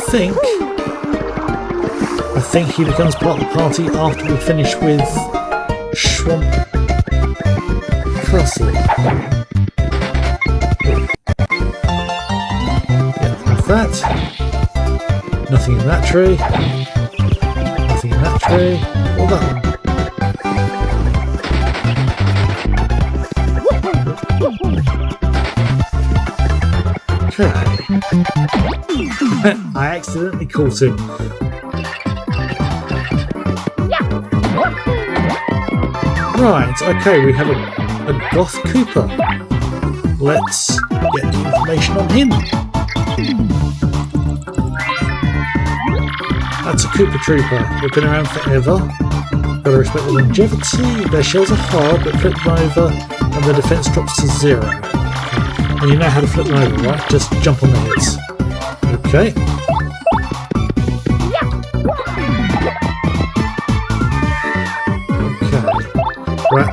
think he becomes part of the party after we finish with Swamp Castle. Yeah, have that. Nothing in that tree. Nothing in that tree. Or that one. Okay. I accidentally caught him. Right, okay, we have a Goth Cooper. Let's get the information on him. That's a Koopa Trooper. They've been around forever. Gotta respect their longevity. Their shells are hard, but flip them over and their defense drops to 0. And you know how to flip them over, right? Just jump on the heads. Okay. Right.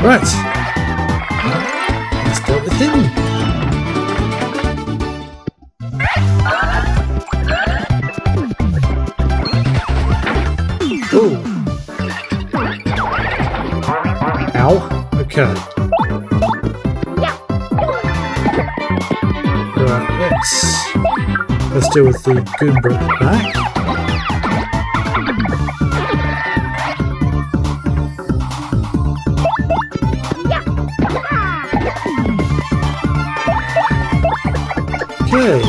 Right. Let's go with him. Ooh. Ow. Okay. Right, let's deal with the Goomba at the back. Okay.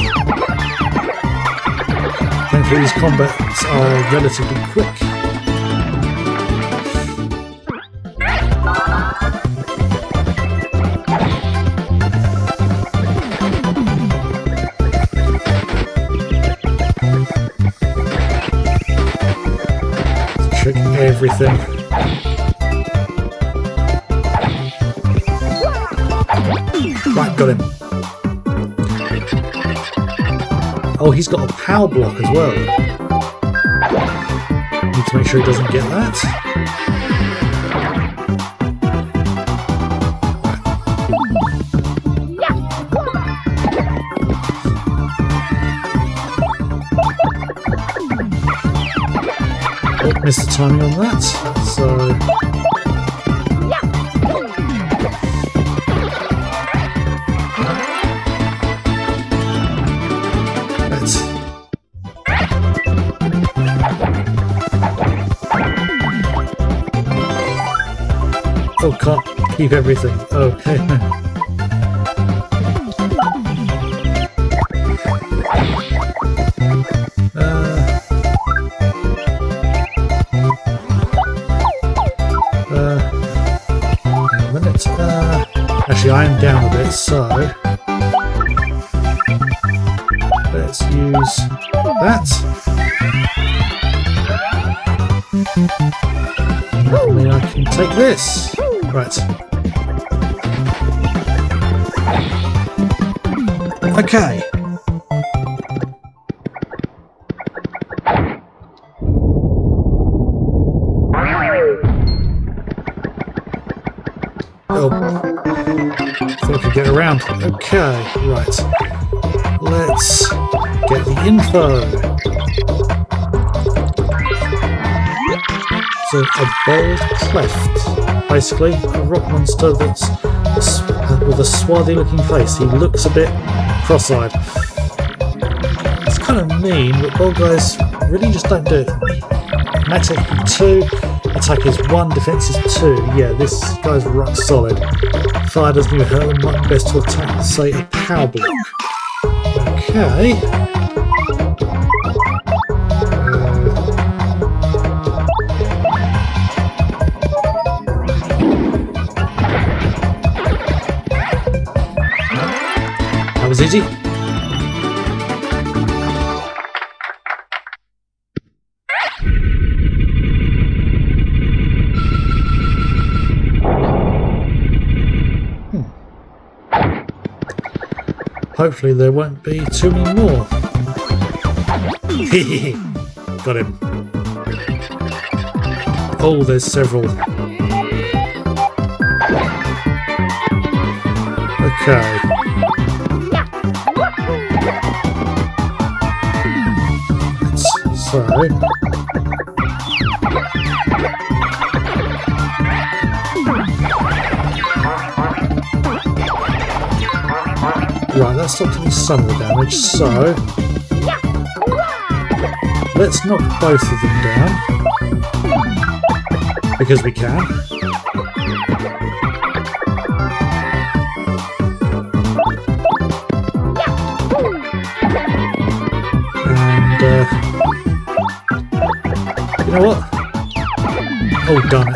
Thankfully these combats are relatively quick. Let's check everything. Right, got him. Oh, he's got a power block as well. Need to make sure he doesn't get that. Oh, missed the timing on that. So. Oh, can't keep everything. Okay. A minute. Actually, I am down a bit, so let's use that. Hopefully I can take this. Right. Okay. Oh. Thought I could get around. Okay, right. Let's get the info. So a bold cleft, basically a rock monster that's with a swarthy looking face. He looks a bit cross-eyed. It's kind of mean, but bold guys really just don't do it for me. Max HP 2, attack is 1, defense is 2. Yeah, this guy's rock solid. Fire doesn't even hurt him, might be best to attack, say, a power block. Okay. That was easy. Hopefully there won't be too many more. Got him. Oh, there's several. Okay. So. Right, that stopped me some of the damage, so let's knock both of them down, because we can. And, you know what? Oh, darn it.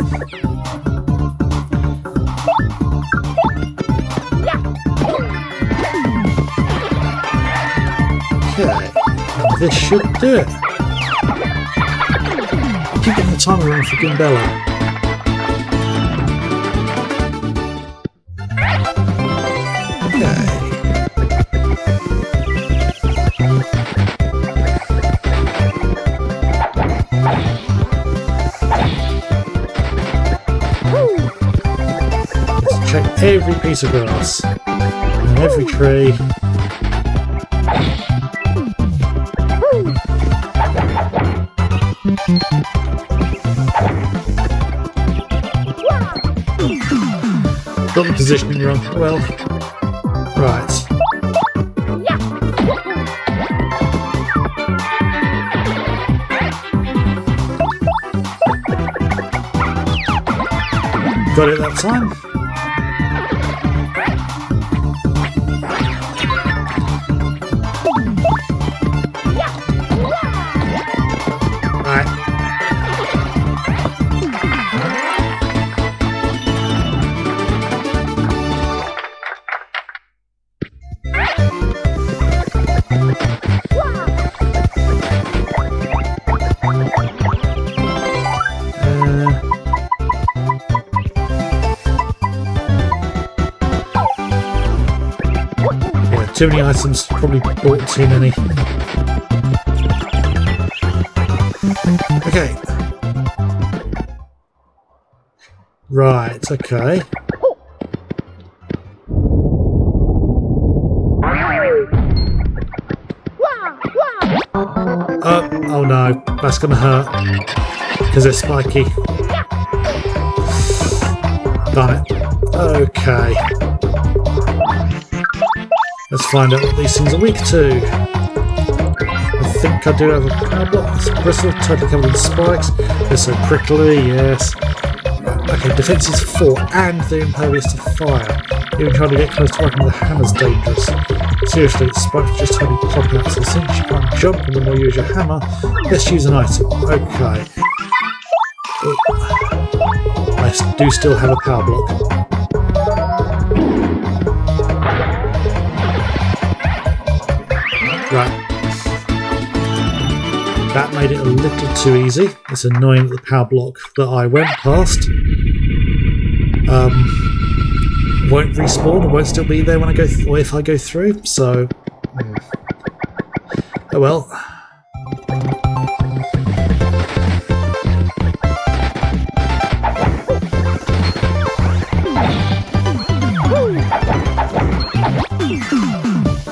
This should do it. Keep getting the timer wrong for Goombella. Okay. Let's check every piece of grass and every tree. Got the positioning wrong. Well, right. Got it that time. Right. Too many items, probably bought too many. Okay. Right, okay. Oh no, that's gonna hurt. Because they're spiky. Darn it. Okay. Let's find out what these things are weak to. I think I do have a power block. It's a bristle, totally covered in spikes. They're so prickly, yes. Okay, defense is 4 and they're impervious to fire. Even trying to get close to weapon with a hammer's dangerous. Seriously, its spikes just totally pop out, so since you can't jump and the more you use your hammer, let's use an item. Okay. Oh. I do still have a power block. Right. That made it a little too easy. It's annoying that the power block that I went past won't respawn or won't still be there when I go or if I go through. So, oh well.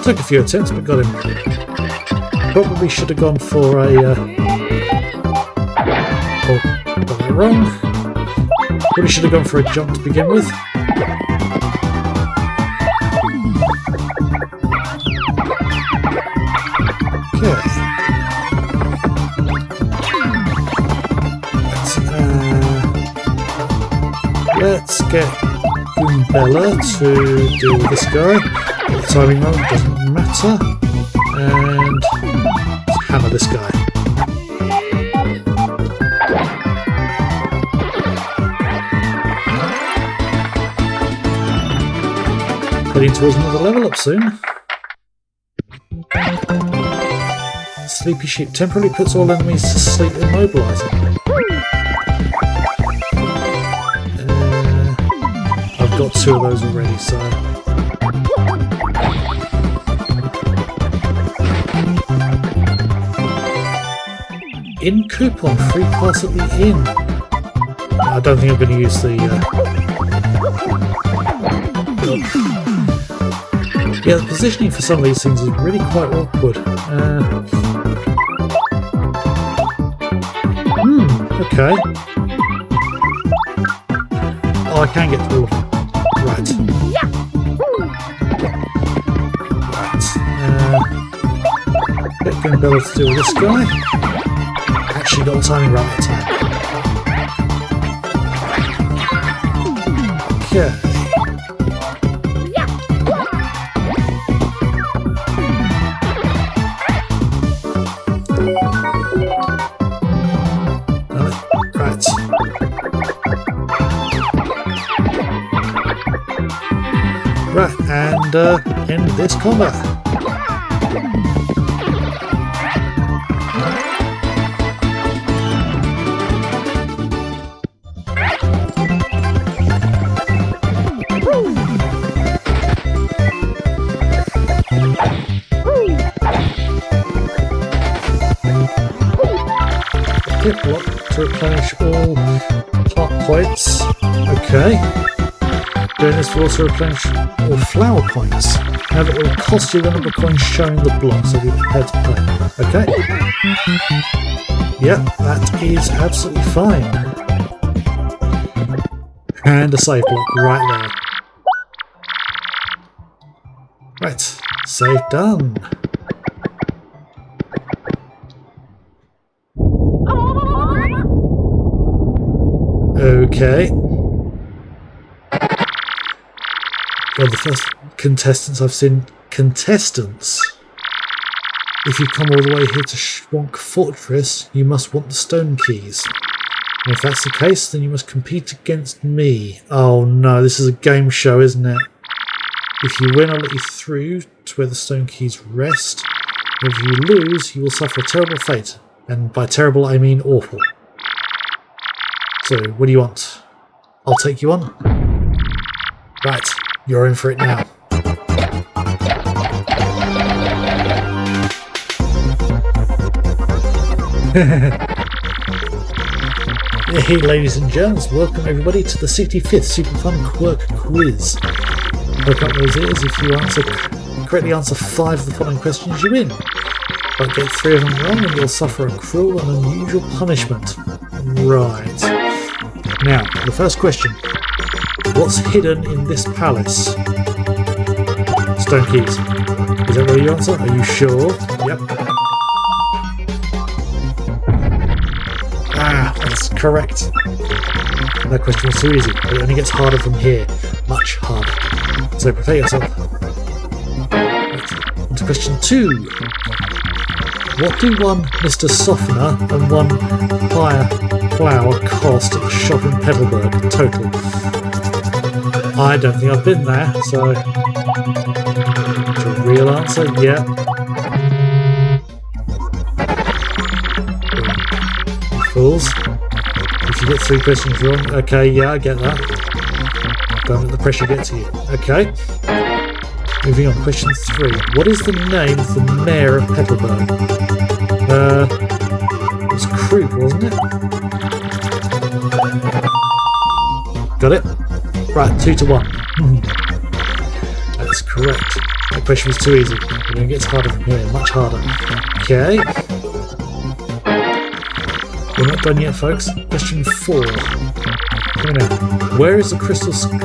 Took a few attempts, but got him. Probably should have gone for a. Oh, got that wrong. Probably should have gone for a jump to begin with. Okay. Let's get Goombella to deal with this guy. The timing wrong, doesn't matter. And let's hammer this guy. Heading towards another level up soon. Sleepy Sheep temporarily puts all enemies to sleep, immobilising. I've got 2 of those already, so. In coupon, free pass at the inn. I don't think I'm going to use the. Yeah, the positioning for some of these things is really quite awkward. Okay. Oh, I can get to all of them. Right. Right. Get Goombella to deal with this guy. Actually got the timing right that time. Okay. Right. Right, and end this combat. Hit block to replenish all plot points. Okay. Doing this will also replenish all flower points. However, it will cost you the number of coins shown in the block, so be prepared to pay. Okay. Yep, that is absolutely fine. And a save block right there. Right, save done. Okay. You're the first contestants I've seen. Contestants? If you come all the way here to Schwank Fortress, you must want the stone keys. And if that's the case, then you must compete against me. Oh no, this is a game show, isn't it? If you win, I'll let you through to where the stone keys rest. If you lose, you will suffer a terrible fate. And by terrible, I mean awful. So, what do you want? I'll take you on. Right, you're in for it now. Hey ladies and gents, welcome everybody to the 65th Super Fun Quirk Quiz. Look up those ears. If you correctly answer 5 of the following questions, you win. But get 3 of them wrong and you'll suffer a cruel and unusual punishment. Right. Now, the first question. What's hidden in this palace? Stone keys. Is that what you answer? Are you sure? Yep. Ah, that's correct. That question was too easy, but it only gets harder from here. Much harder. So prepare yourself. Right. On to question 2. What do one Mr. Softener and one Fire Flower cost at the shop in Petalburg total? I don't think I've been there, so... It's a real answer, yeah. You fools. If you get 3 questions wrong, okay, yeah, I get that. Don't let the pressure get to you. Okay. Moving on, question 3. What is the name of the mayor of Petalburg? It was Krupp, wasn't it? Got it? Right, 2 to 1. That's correct. That question was too easy. It only gets harder from here, much harder. Okay. We're not done yet, folks. Question 4. Coming out. Where is the crystal star?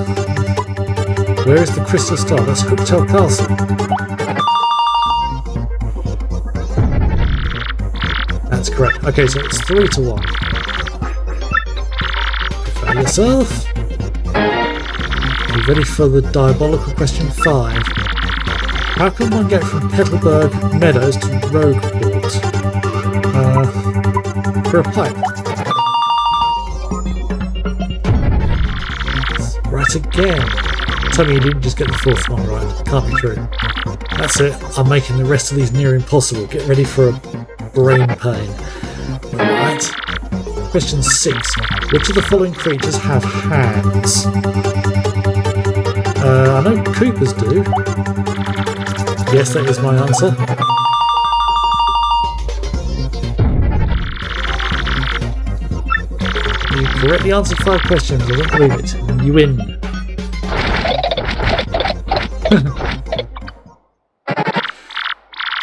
That's Hooktail Castle. That's correct. Okay, so it's 3 to 1. Prepare yourself. Are you ready for the diabolical question 5? How can one get from Petalburg Meadows to Rogueport? For a pipe. Right again. Tell me you didn't just get the 4th one right. Can't be true. That's it. I'm making the rest of these near impossible. Get ready for a brain pain. Alright. Question 6. Which of the following creatures have hands? I know Coopers do. Yes, that is my answer. You correctly answered 5 questions. I don't believe it. You win.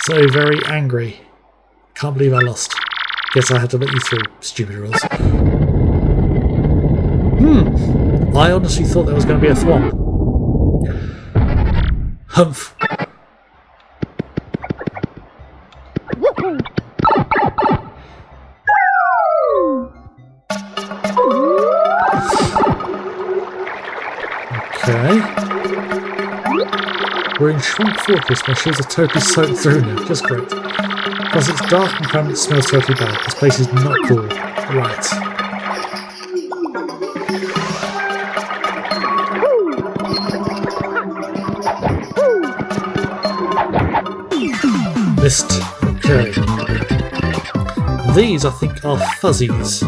So very angry. Can't believe I lost. Guess I had to let you through. Stupid rules. I honestly thought there was going to be a thwomp. Humph. Okay. We're in Schwank Fortress. My shoes are totally soaked through now. Just great. Plus it's dark and cramped, it smells totally bad. This place is not cool. Right. Mist. Okay. These, I think, are fuzzies.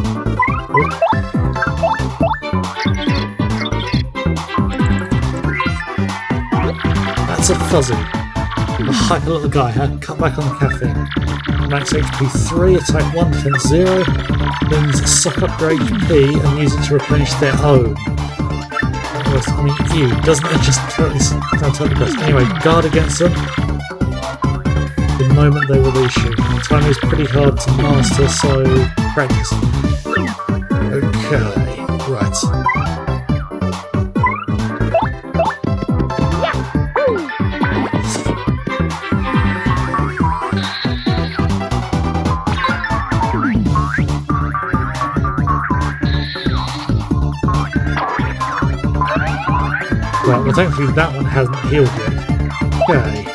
That's a fuzzy. A hyper little guy. Cut back on the caffeine. Max HP 3, attack 1, defense 0. Means suck up their HP and use it to replenish their own. I mean, doesn't it just totally sound totally gross? Anyway, guard against them. The moment they release you. Time is pretty hard to master, so practice. Okay, right. Right, well thankfully that one hasn't healed yet. Okay.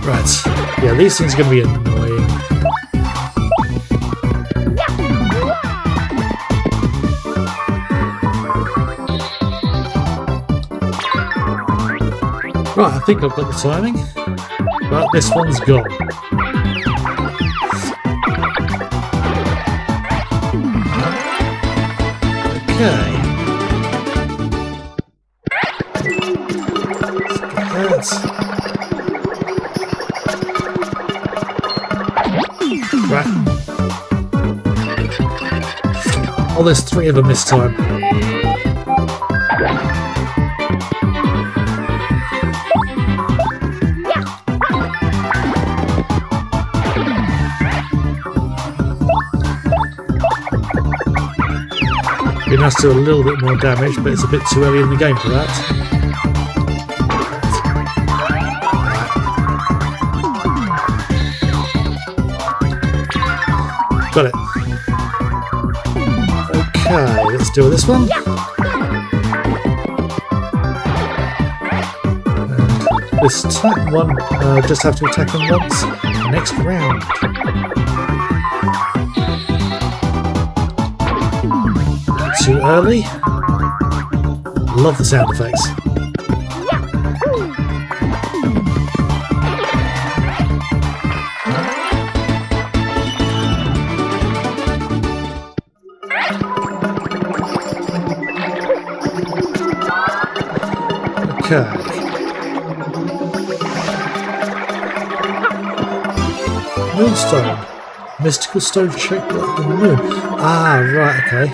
Right. Yeah, these things are going to be annoying. Right, I think I've got the timing. Right, this one's gone. Okay. Let's get that. Right. Oh, there's 3 of them this time. It has to do a little bit more damage, but it's a bit too early in the game for that. Got it. Okay, let's do this one. And this one, just have to attack him once. Next round. Too early. Love the sound effects. Okay. Moonstone. Mystical stone shaped like the moon. Ah, right, okay.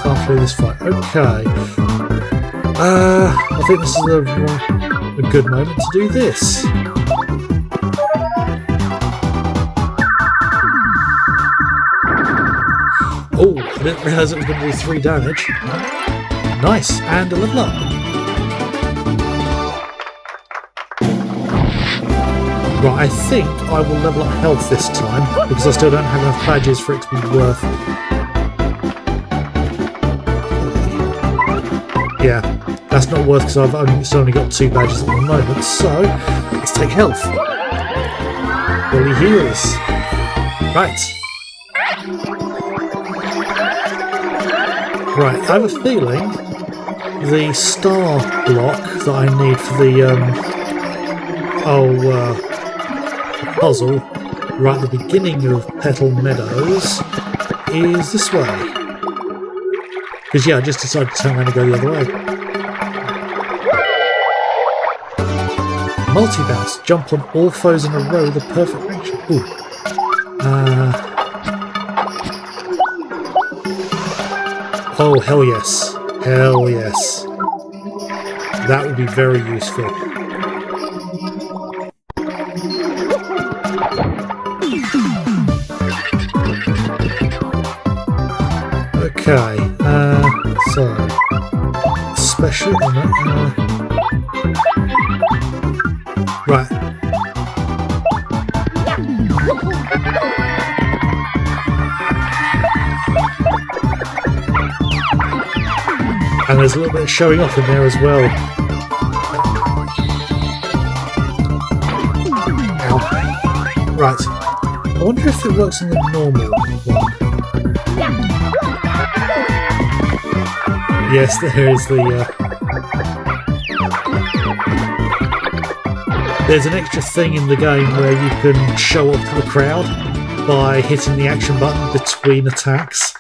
Can't play this fight. Okay. I think this is a good moment to do this. Oh, I didn't realise it was going to do 3 damage. Nice, and a level up. Right, I think I will level up health this time, because I still don't have enough badges for it to be worth. Yeah, that's not worth because I've only got 2 badges at the moment, so let's take health. Fully heals. Right. Right, I have a feeling the star block that I need for the puzzle right at the beginning of Petal Meadows is this way. Because yeah, I just decided to turn around and go the other way. Multi-bounce. Jump on all foes in a row, the perfect action. Ooh. Oh, hell yes. Hell yes. That would be very useful. Okay, so special on it. Right. And there's a little bit of showing off in there as well. Ow. Right. I wonder if it works in the normal one. Yes, there is the... There's an extra thing in the game where you can show off to the crowd by hitting the action button between attacks.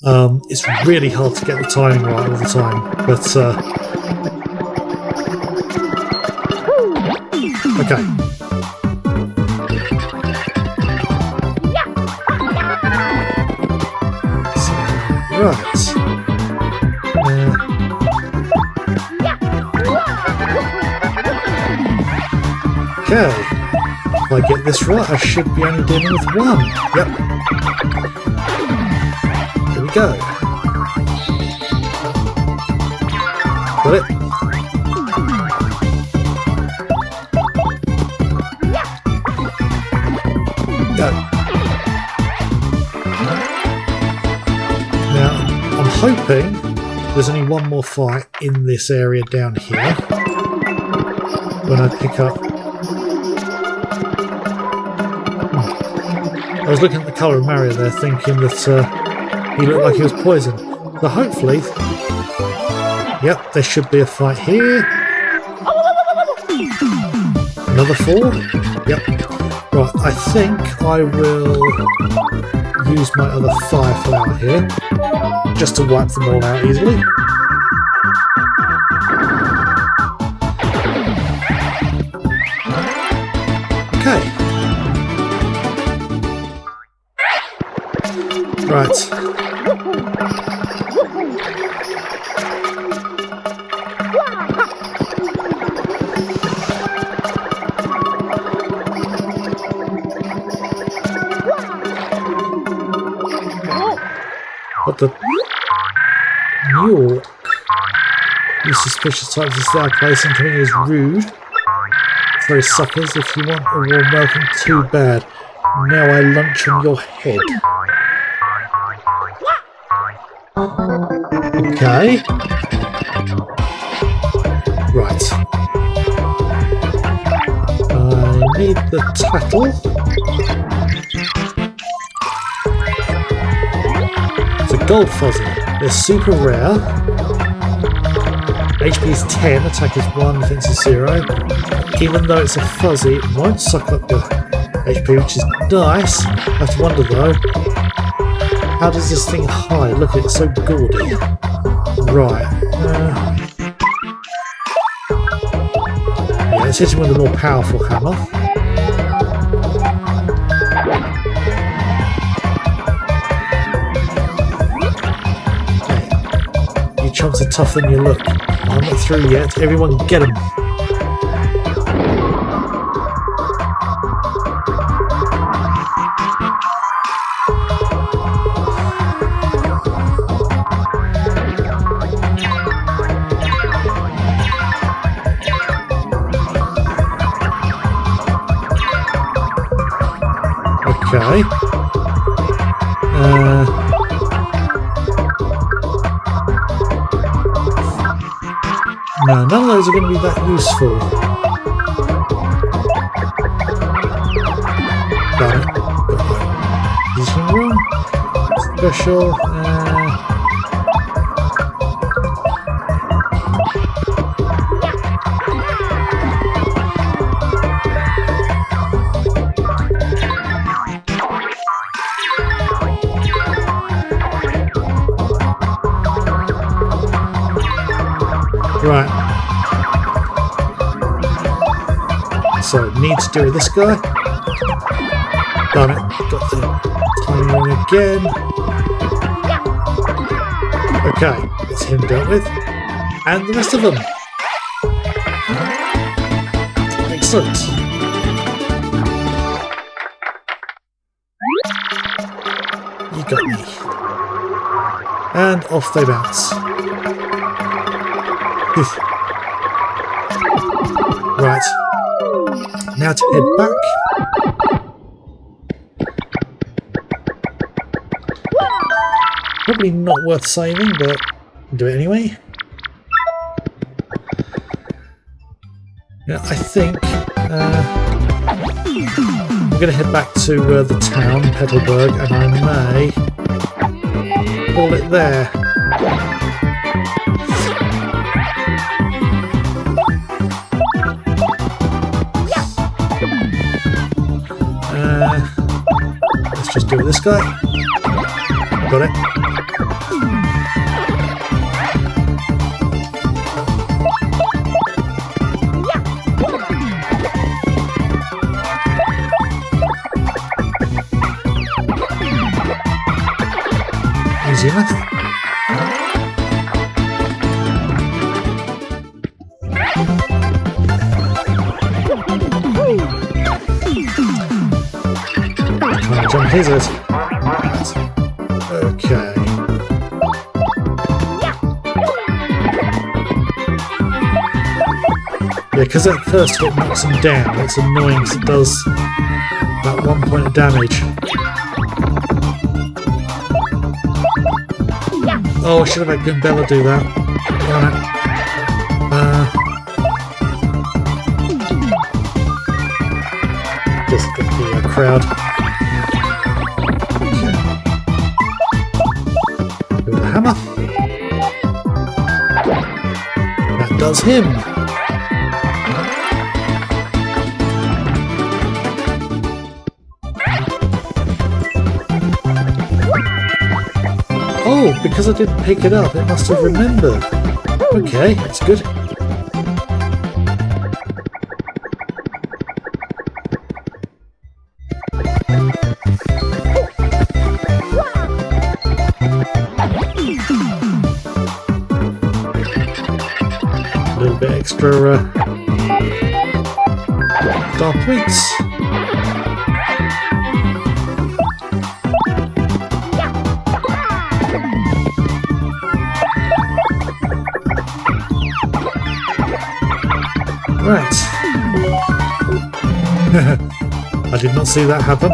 It's really hard to get the timing right all the time, but... Okay. So, right. Okay. If I get this right, I should be only dealing with one. Yep. Here we go. Got it. Go. Now, I'm hoping there's only one more fight in this area down here when I pick up. I was looking at the colour of Mario there thinking that he looked like he was poisoned. So hopefully, yep, there should be a fight here. Another 4. Yep. Right, I think I will use my other fire flower here just to wipe them all out easily. Okay. Right. What the? Mule? You suspicious types of style place and coming is rude. Very suckers, if you want a warm welcome, too bad. Now I lunch on your head. Okay. Right. I need the tattle. It's a gold fuzzy. They're super rare. HP is 10, attack is 1, defense is 0. Even though it's a fuzzy, it won't suck up your HP, which is nice. I have to wonder though, how does this thing hide? Look, it's so gaudy. Right. Yeah, let's hit him with a more powerful hammer. Okay. You chunks are tougher than you look. I'm not through yet. Everyone get him. Okay. No, none of those are going to be that useful. Got it. Is this one wrong? Special. Right. So, need to do with this guy. Done it. Got the tiny one again. Okay, that's him dealt with. And the rest of them. Excellent. You got me. And off they bounce. Right, now to head back. Probably not worth saving, but do it anyway. Yeah, I think I'm going to head back to the town, Petalburg, and I may call it there. Let's just do with this guy. Got it. Easy enough. that is it. Okay. Yeah, because that first hit knocks him down, it's annoying because it does that 1 point of damage. Oh, I should have had Goombella do that. Damn it. Just get the crowd. Okay. With the hammer. That does him. Oh, because I didn't pick it up, it must have remembered. Okay, that's good. A little bit extra star points. Right. I did not see that happen.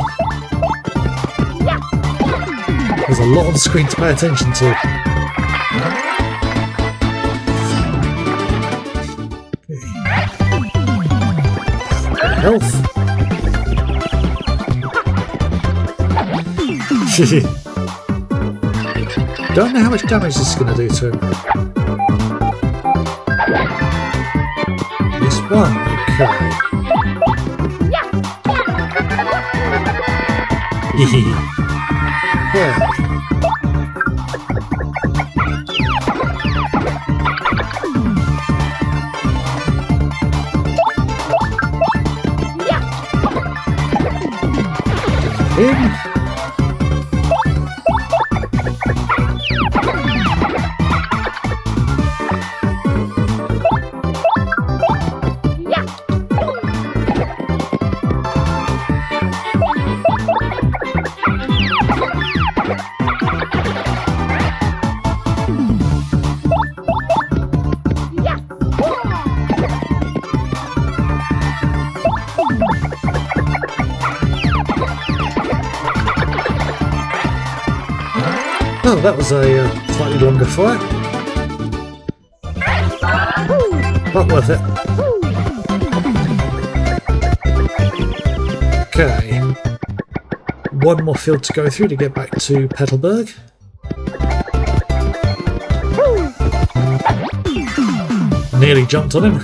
There's a lot on the screen to pay attention to. Okay. Health. Don't know how much damage this is going to do to him. This one, okay. Yeah. In. Oh, that was a slightly longer fight. Not worth it. Okay. One more field to go through to get back to Petalburg. Nearly jumped on him.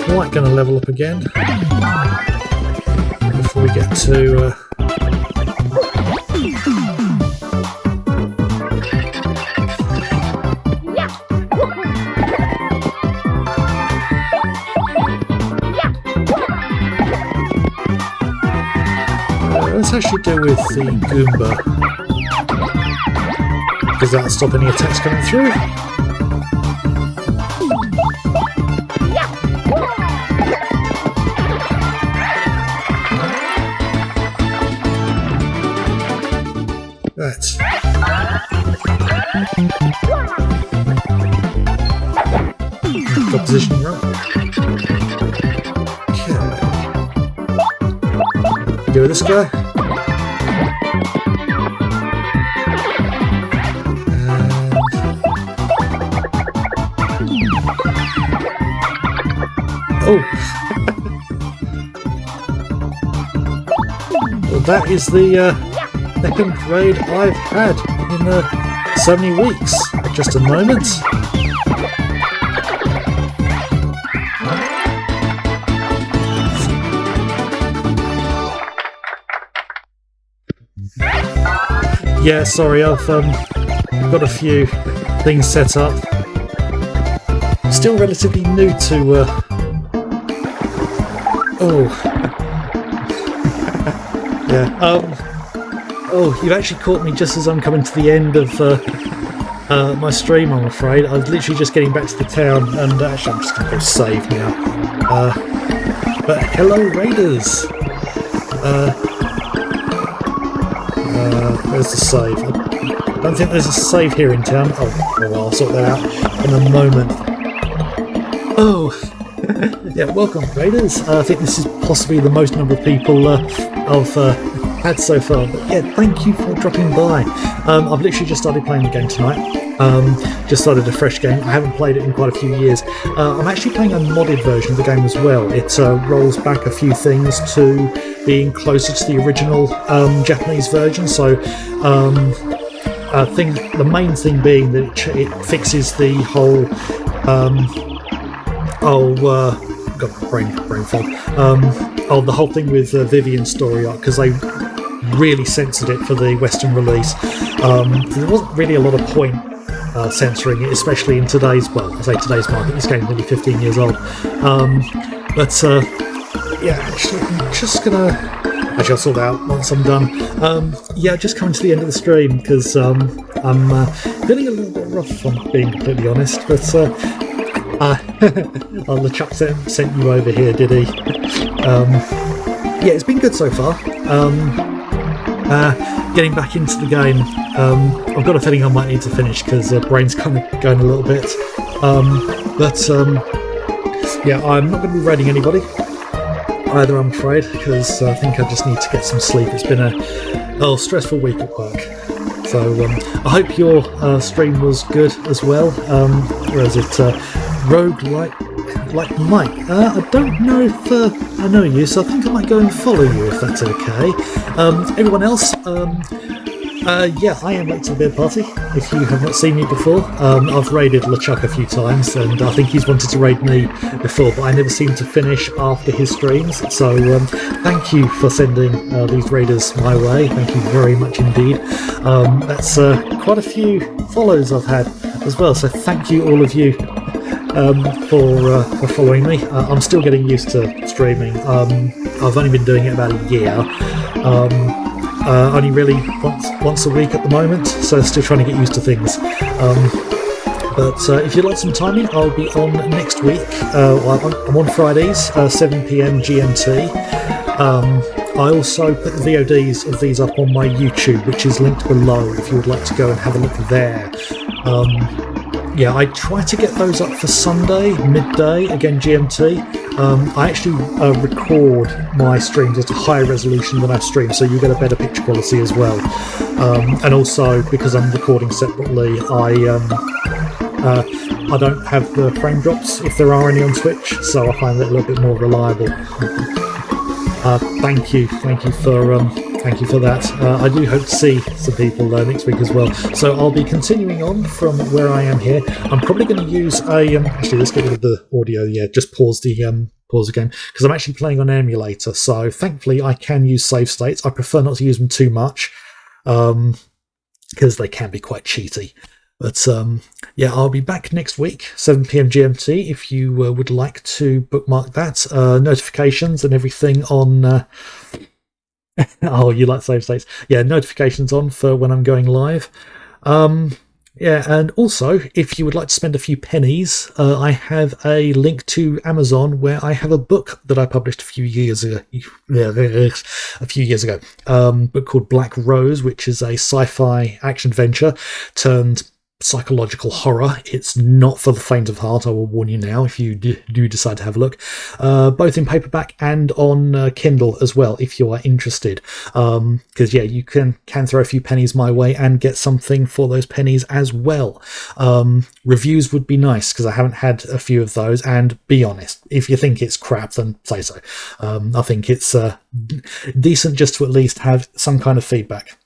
Not going to level up again before we get to let's actually deal with the Goomba, because that'll stop any attacks coming through. Right. Got position wrong. Okay. Deal with this guy. Oh! Well, that is the second raid I've had in so many weeks. Just a moment. Yeah, sorry, I've got a few things set up. I'm still relatively new to. Yeah. Oh, you've actually caught me just as I'm coming to the end of my stream. I'm afraid I was literally just getting back to the town, and actually I'm just going to go save now. But hello, Raiders. Where's the save? I don't think there's a save here in town. Oh well, I'll sort that out in a moment. Oh, yeah, welcome, Raiders. I think this is possibly the most number of people I've had so far. But yeah, thank you for dropping by. I've literally just started playing the game tonight. Just started a fresh game. I haven't played it in quite a few years. I'm actually playing a modded version of the game as well. It rolls back a few things to being closer to the original Japanese version. So I think the main thing being that it fixes the whole got brain fog. The whole thing with Vivian's story arc, because they really censored it for the Western release. There wasn't really a lot of point censoring it, especially in today's, well, I say today's market. This game's nearly 15 years old. Yeah, actually, I'm just gonna. Actually, I'll sort it out once I'm done. Yeah, just coming to the end of the stream because I'm feeling a little bit rough, if I'm being completely honest. But LeChuck sent you over here, did he? Yeah, it's been good so far. Getting back into the game, I've got a feeling I might need to finish because brain's kind of going a little bit. Yeah, I'm not going to be raiding anybody either, I'm afraid, because I think I just need to get some sleep. It's been a stressful week at work. So I hope your stream was good as well. Or is it Rogue like Mike? I don't know if I know you, so I think I might go and follow you if that's okay. Everyone else, yeah, I am late to the beer party. If you have not seen me before, I've raided LeChuck a few times, and I think he's wanted to raid me before, but I never seem to finish after his streams. So thank you for sending these raiders my way. Thank you very much indeed. That's quite a few follows I've had as well, so thank you all of you for following me. I'm still getting used to streaming. I've only been doing it about a year. Only really once a week at the moment, so still trying to get used to things. But if you'd like some timing, I'll be on next week. I'm on Fridays, 7 PM GMT. I also put the VODs of these up on my YouTube, which is linked below if you would like to go and have a look there. Yeah, I try to get those up for Sunday, midday, again GMT. I actually record my streams at a higher resolution than I stream, so you get a better picture quality as well. And also, because I'm recording separately, I don't have the frame drops, if there are any on Twitch, so I find that a little bit more reliable. Thank you for that. I do hope to see some people next week as well. So I'll be continuing on from where I am here. I'm probably going to use a actually, let's get rid of the audio. Yeah, just pause the game because I'm actually playing on an emulator. So thankfully, I can use save states. I prefer not to use them too much because they can be quite cheaty. But yeah, I'll be back next week, 7 PM GMT, if you would like to bookmark that. Notifications and everything on... oh, you like save states? Yeah, notifications on for when I'm going live. Yeah, and also, if you would like to spend a few pennies, I have a link to Amazon where I have a book that I published a few years ago. Book called Black Rose, which is a sci-fi action-adventure turned psychological horror. It's not for the faint of heart, I will warn you now, if you do decide to have a look. Both in paperback and on Kindle as well, if you are interested. Because yeah, you can throw a few pennies my way and get something for those pennies as well. Reviews would be nice, because I haven't had a few of those, and be honest, if you think it's crap, then say so. I think it's decent just to at least have some kind of feedback.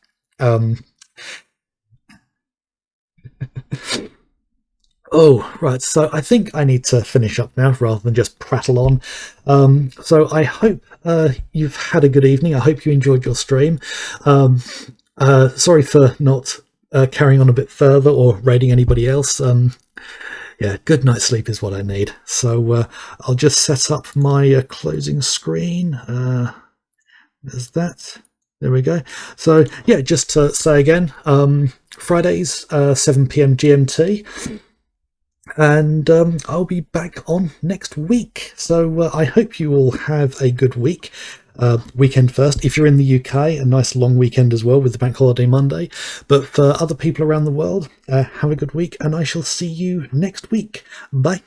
Oh, right, so I think I need to finish up now rather than just prattle on. So I hope you've had a good evening. I hope you enjoyed your stream. Sorry for not carrying on a bit further or raiding anybody else. Yeah, good night's sleep is what I need. So I'll just set up my closing screen. There's that. There we go. So yeah, just to say again, Fridays, 7 p.m. GMT. And I'll be back on next week. So I hope you all have a good week. Weekend first. If you're in the UK, a nice long weekend as well with the Bank Holiday Monday. But for other people around the world, have a good week, and I shall see you next week. Bye.